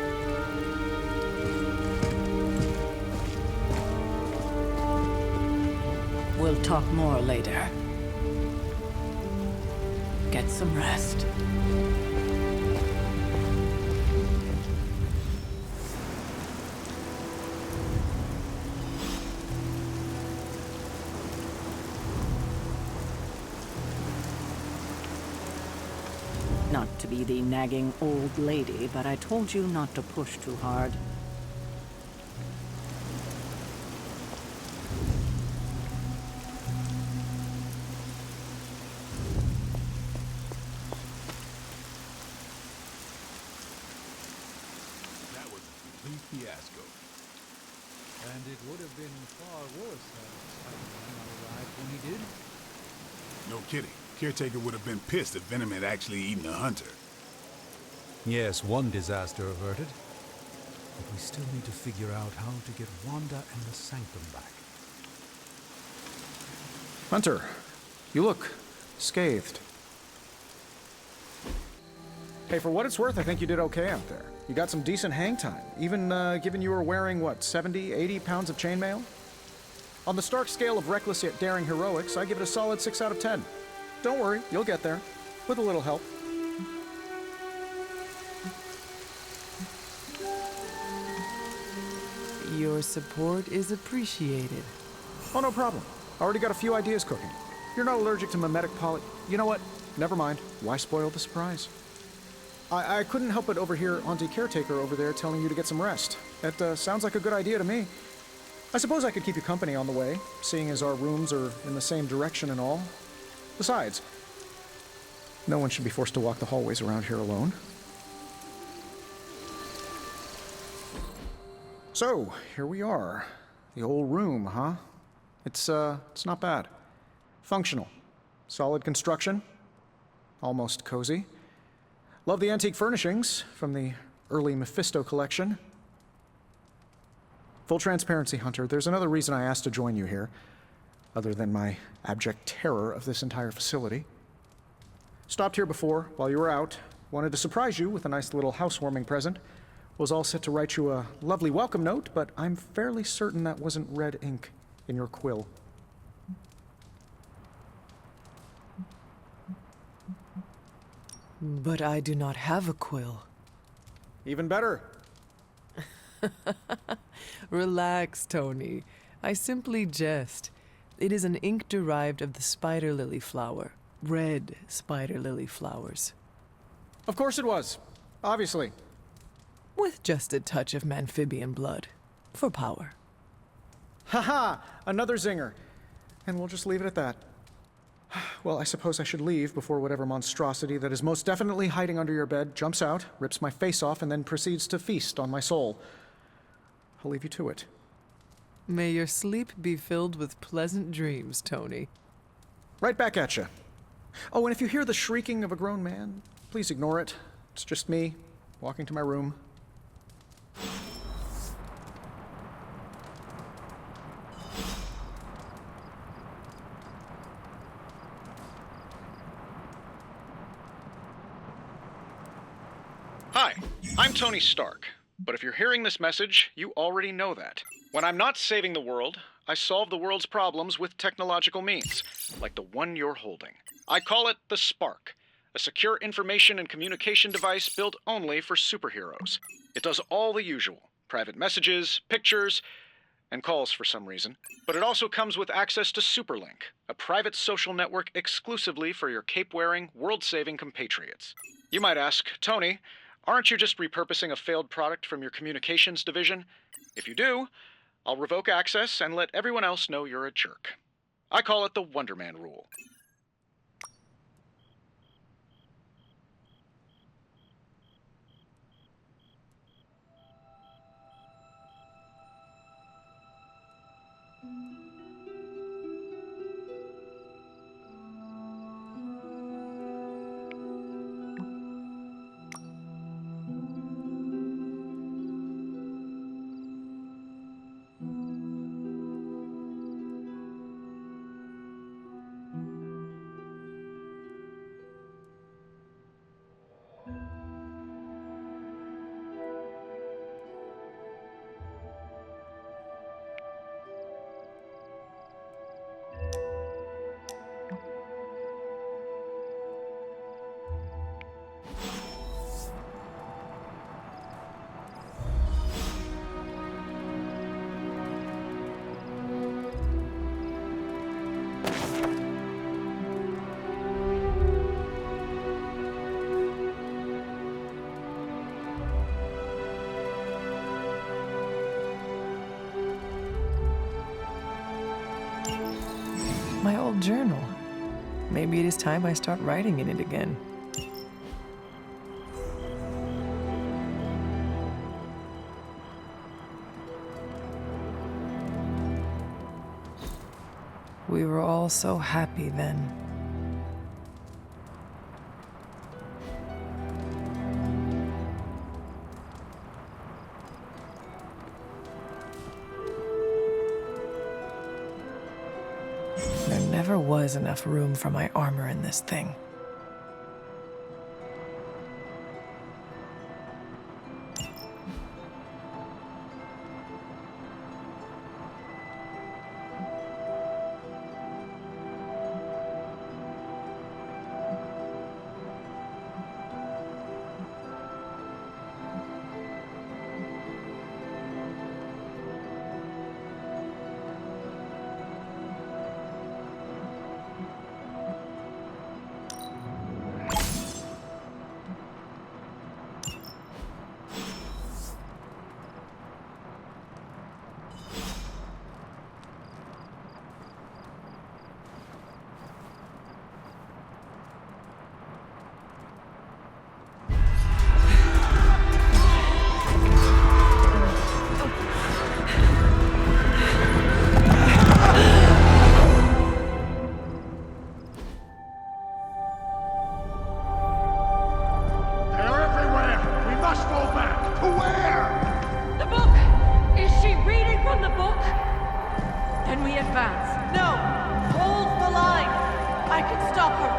We'll talk more later. Get some rest. Not to be the nagging old lady, but I told you not to push too hard. That was a complete fiasco. And it would have been far worse had Spider-Man not arrived when he did. No kidding. Caretaker would have been pissed if Venom had actually eaten a hunter. Yes, one disaster averted. But we still need to figure out how to get Wanda and the Sanctum back. Hunter, you look scathed. Hey, for what it's worth, I think you did okay out there. You got some decent hang time, even given you were wearing, what, 70, 80 pounds of chainmail? On the Stark scale of reckless yet daring heroics, I give it a solid 6 out of 10. Don't worry, you'll get there. With a little help. Your support is appreciated. Oh, no problem. Already got a few ideas cooking. You're not allergic to mimetic poly... You know what? Never mind. Why spoil the surprise? I couldn't help but overhear Auntie Caretaker over there telling you to get some rest. That sounds like a good idea to me. I suppose I could keep you company on the way, seeing as our rooms are in the same direction and all. Besides, no one should be forced to walk the hallways around here alone. So, here we are. The old room, huh? It's not bad. Functional. Solid construction. Almost cozy. Love the antique furnishings from the early Mephisto collection. Full transparency, Hunter, there's another reason I asked to join you here, other than my abject terror of this entire facility. Stopped here before, while you were out. Wanted to surprise you with a nice little housewarming present. Was all set to write you a lovely welcome note, but I'm fairly certain that wasn't red ink in your quill. But I do not have a quill. Even better. Relax, Tony. I simply jest. It is an ink derived of the spider lily flower. Red spider lily flowers. Of course it was. Obviously. With just a touch of amphibian blood. For power. Haha! Another zinger. And we'll just leave it at that. Well, I suppose I should leave before whatever monstrosity that is most definitely hiding under your bed jumps out, rips my face off, and then proceeds to feast on my soul. I'll leave you to it. May your sleep be filled with pleasant dreams, Tony. Right back at you. Oh, and if you hear the shrieking of a grown man, please ignore it. It's just me, walking to my room. Hi, I'm Tony Stark, but if you're hearing this message, you already know that. When I'm not saving the world, I solve the world's problems with technological means, like the one you're holding. I call it the Spark, a secure information and communication device built only for superheroes. It does all the usual, private messages, pictures, and calls for some reason. But it also comes with access to Superlink, a private social network exclusively for your cape-wearing, world-saving compatriots. You might ask, Tony, aren't you just repurposing a failed product from your communications division? If you do, I'll revoke access and let everyone else know you're a jerk. I call it the Wonder Man rule. My old journal. Maybe it is time I start writing in it again. We were all so happy then. There never was enough room for my armor in this thing. advance. No! Hold the line! I can stop her.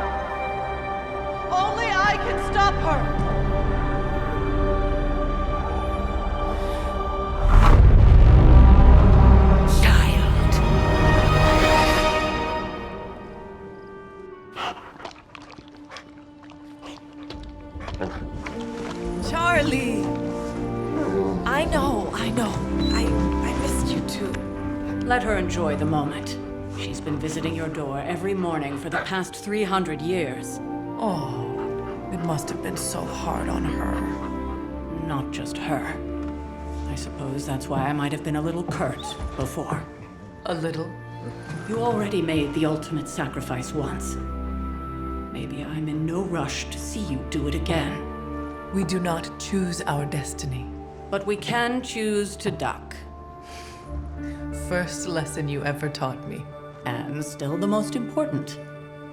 Only I can stop her! Charlie! I know. I missed you too. Let her enjoy the moment. She's been visiting your door every morning for the past 300 years. Oh, it must have been so hard on her. Not just her. I suppose that's why I might have been a little curt before. A little? You already made the ultimate sacrifice once. Maybe I'm in no rush to see you do it again. We do not choose our destiny. But we can choose to duck. First lesson you ever taught me. And still the most important.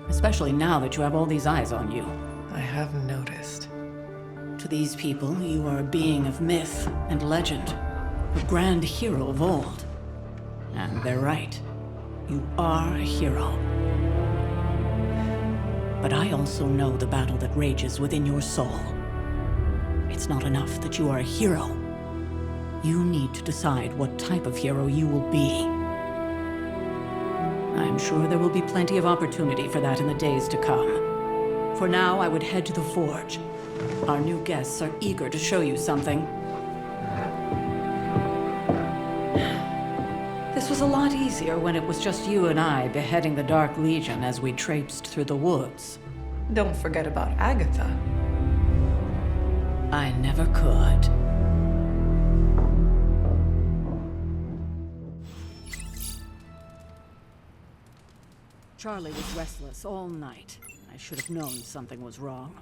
Especially now that you have all these eyes on you. I have noticed. To these people, you are a being of myth and legend. A grand hero of old. And they're right. You are a hero. But I also know the battle that rages within your soul. It's not enough that you are a hero. You need to decide what type of hero you will be. I'm sure there will be plenty of opportunity for that in the days to come. For now, I would head to the Forge. Our new guests are eager to show you something. This was a lot easier when it was just you and I beheading the Dark Legion as we traipsed through the woods. Don't forget about Agatha. I never could. Charlie was restless all night. I should have known something was wrong.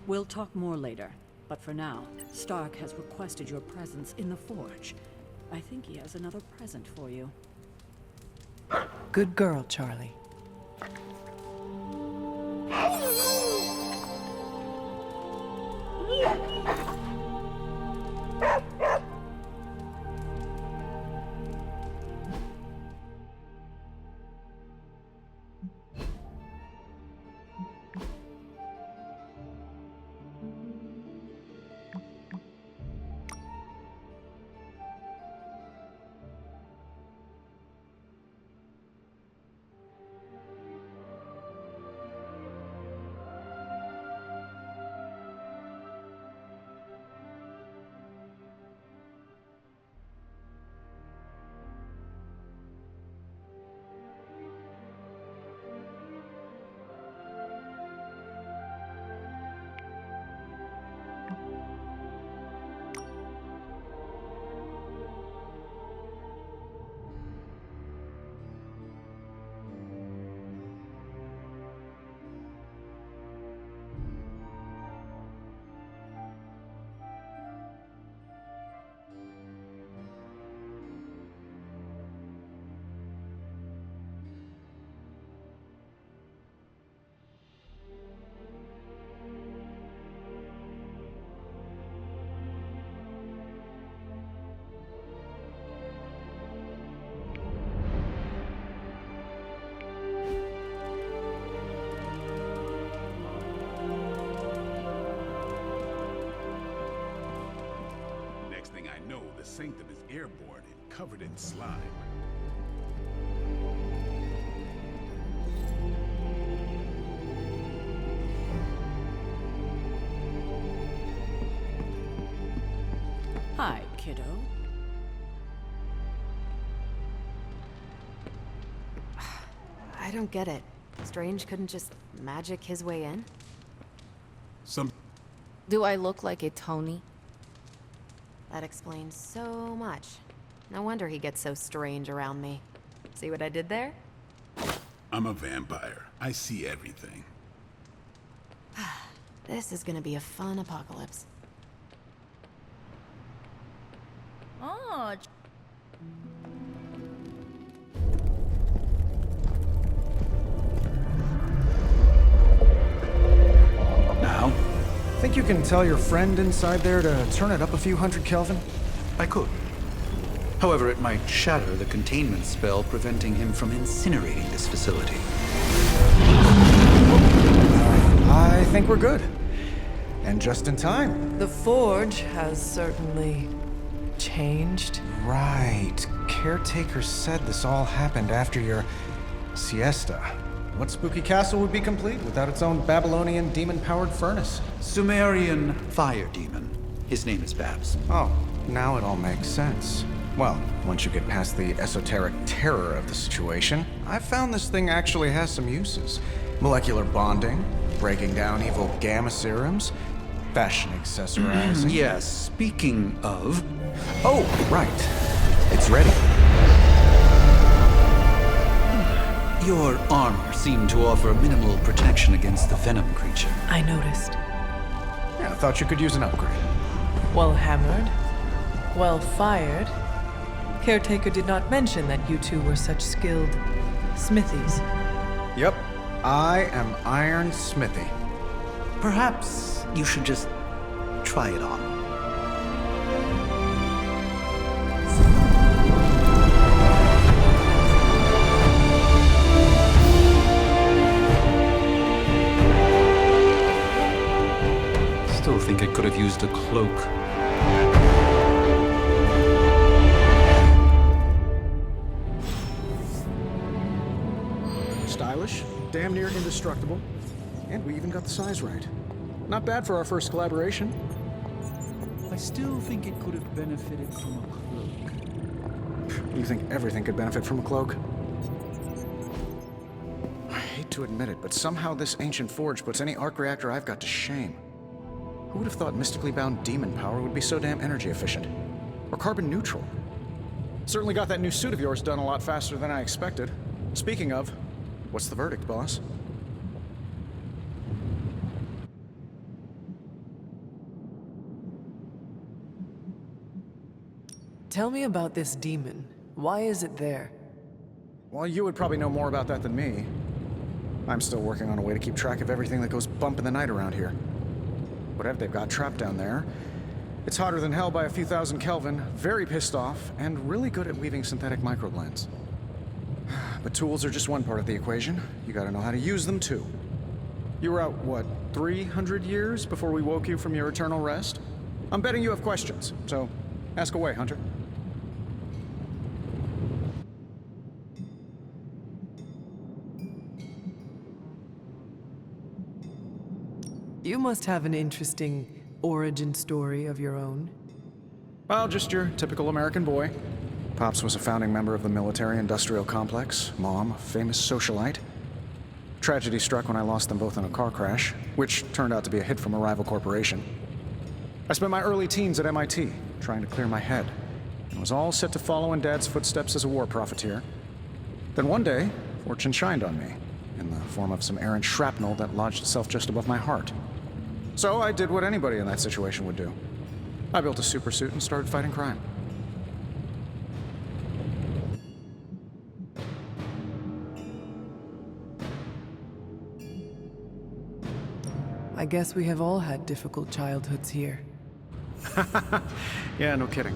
We'll talk more later, but for now, Stark has requested your presence in the Forge. I think he has another present for you. Good girl, Charlie. The sanctum is airborne and covered in slime. Hi, kiddo. I don't get it. Strange couldn't just magic his way in? Do I look like a Tony? That explains so much. No wonder he gets so strange around me. See what I did there? I'm a vampire. I see everything. This is gonna be a fun apocalypse. Oh. Now? Think you can tell your friend inside there to turn it up a few hundred Kelvin? I could. However, it might shatter the containment spell, preventing him from incinerating this facility. I think we're good. And just in time. The Forge has certainly changed. Right. Caretaker said this all happened after your siesta. What spooky castle would be complete without its own Babylonian demon-powered furnace? Sumerian fire demon. His name is Babs. Oh, now it all makes sense. Well, once you get past the esoteric terror of the situation, I've found this thing actually has some uses. Molecular bonding, breaking down evil gamma serums, fashion accessorizing. Yes, speaking of... Oh, right. It's ready. Your armor seemed to offer minimal protection against the venom creature. I noticed. Yeah, I thought you could use an upgrade. Well hammered, well fired. Caretaker did not mention that you two were such skilled smithies. Yep, I am Iron Smithy. Perhaps you should just try it on. Still think it could have used a cloak. Stylish, damn near indestructible, and we even got the size right. Not bad for our first collaboration. I still think it could have benefited from a cloak. You think everything could benefit from a cloak? I hate to admit it, but somehow this ancient forge puts any arc reactor I've got to shame. Who would have thought mystically bound demon power would be so damn energy efficient? Or carbon neutral? Certainly got that new suit of yours done a lot faster than I expected. Speaking of, what's the verdict, boss? Tell me about this demon. Why is it there? Well, you would probably know more about that than me. I'm still working on a way to keep track of everything that goes bump in the night around here. Whatever they've got trapped down there, it's hotter than hell by a few thousand Kelvin, very pissed off, and really good at weaving synthetic microblends. But tools are just one part of the equation. You gotta know how to use them too. You were out, what, 300 years before we woke you from your eternal rest? I'm betting you have questions, so ask away, Hunter. You must have an interesting origin story of your own. Well, just your typical American boy. Pops was a founding member of the military-industrial complex. Mom, a famous socialite. Tragedy struck when I lost them both in a car crash, which turned out to be a hit from a rival corporation. I spent my early teens at MIT, trying to clear my head, and was all set to follow in Dad's footsteps as a war profiteer. Then one day, fortune shined on me, in the form of some errant shrapnel that lodged itself just above my heart. So I did what anybody in that situation would do. I built a supersuit and started fighting crime. I guess we have all had difficult childhoods here. Yeah, no kidding.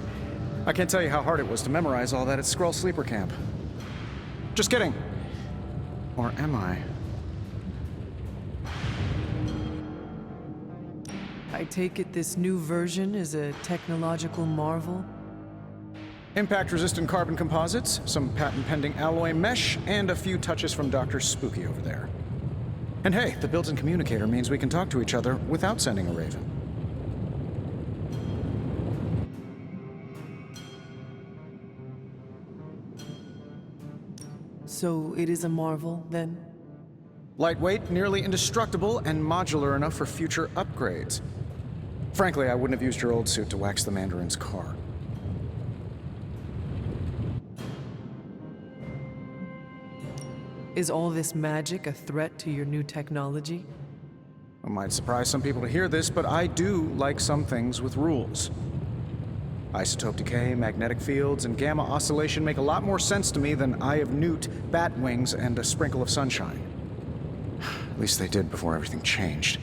I can't tell you how hard it was to memorize all that at Skrull Sleeper Camp. Just kidding. Or am I? I take it this new version is a technological marvel? Impact-resistant carbon composites, some patent-pending alloy mesh, and a few touches from Dr. Spooky over there. And hey, the built-in communicator means we can talk to each other without sending a raven. So it is a marvel, then? Lightweight, nearly indestructible, and modular enough for future upgrades. Frankly, I wouldn't have used your old suit to wax the Mandarin's car. Is all this magic a threat to your new technology? It might surprise some people to hear this, but I do like some things with rules. Isotope decay, magnetic fields, and gamma oscillation make a lot more sense to me than Eye of Newt, bat wings, and a sprinkle of sunshine. At least they did before everything changed.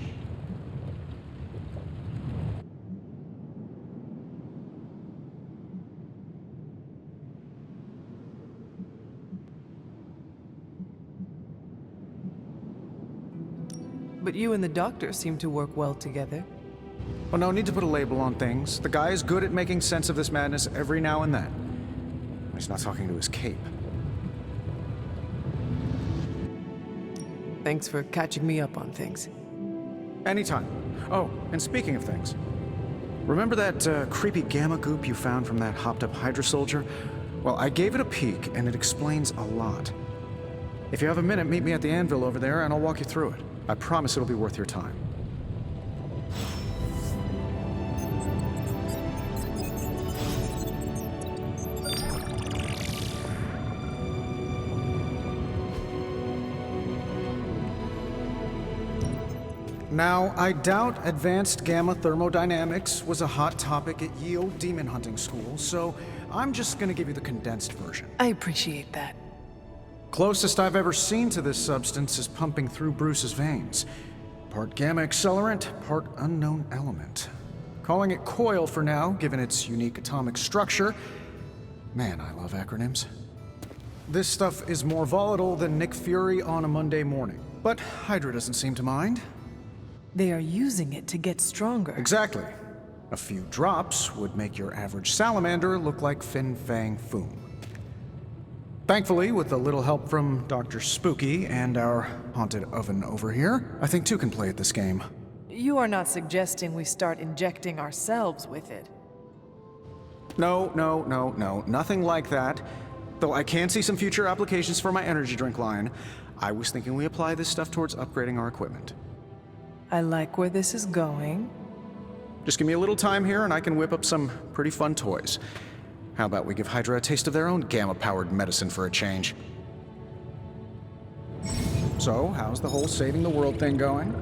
But you and the doctor seem to work well together. Well, no need to put a label on things. The guy is good at making sense of this madness every now and then. He's not talking to his cape. Thanks for catching me up on things. Anytime. Oh, and speaking of things, remember that creepy gamma goop you found from that hopped-up Hydra soldier? Well, I gave it a peek, and it explains a lot. If you have a minute, meet me at the anvil over there, and I'll walk you through it. I promise it'll be worth your time. Now, I doubt advanced gamma thermodynamics was a hot topic at ye old demon hunting school, so I'm just gonna give you the condensed version. I appreciate that. Closest I've ever seen to this substance is pumping through Bruce's veins. Part gamma accelerant, part unknown element. Calling it coil for now, given its unique atomic structure. Man, I love acronyms. This stuff is more volatile than Nick Fury on a Monday morning, but Hydra doesn't seem to mind. They are using it to get stronger. Exactly. A few drops would make your average salamander look like Fin Fang Foom. Thankfully, with a little help from Dr. Spooky and our haunted oven over here, I think two can play at this game. You are not suggesting we start injecting ourselves with it. No, nothing like that. Though I can see some future applications for my energy drink line. I was thinking we apply this stuff towards upgrading our equipment. I like where this is going. Just give me a little time here and I can whip up some pretty fun toys. How about we give Hydra a taste of their own gamma-powered medicine for a change? So, how's the whole saving the world thing going?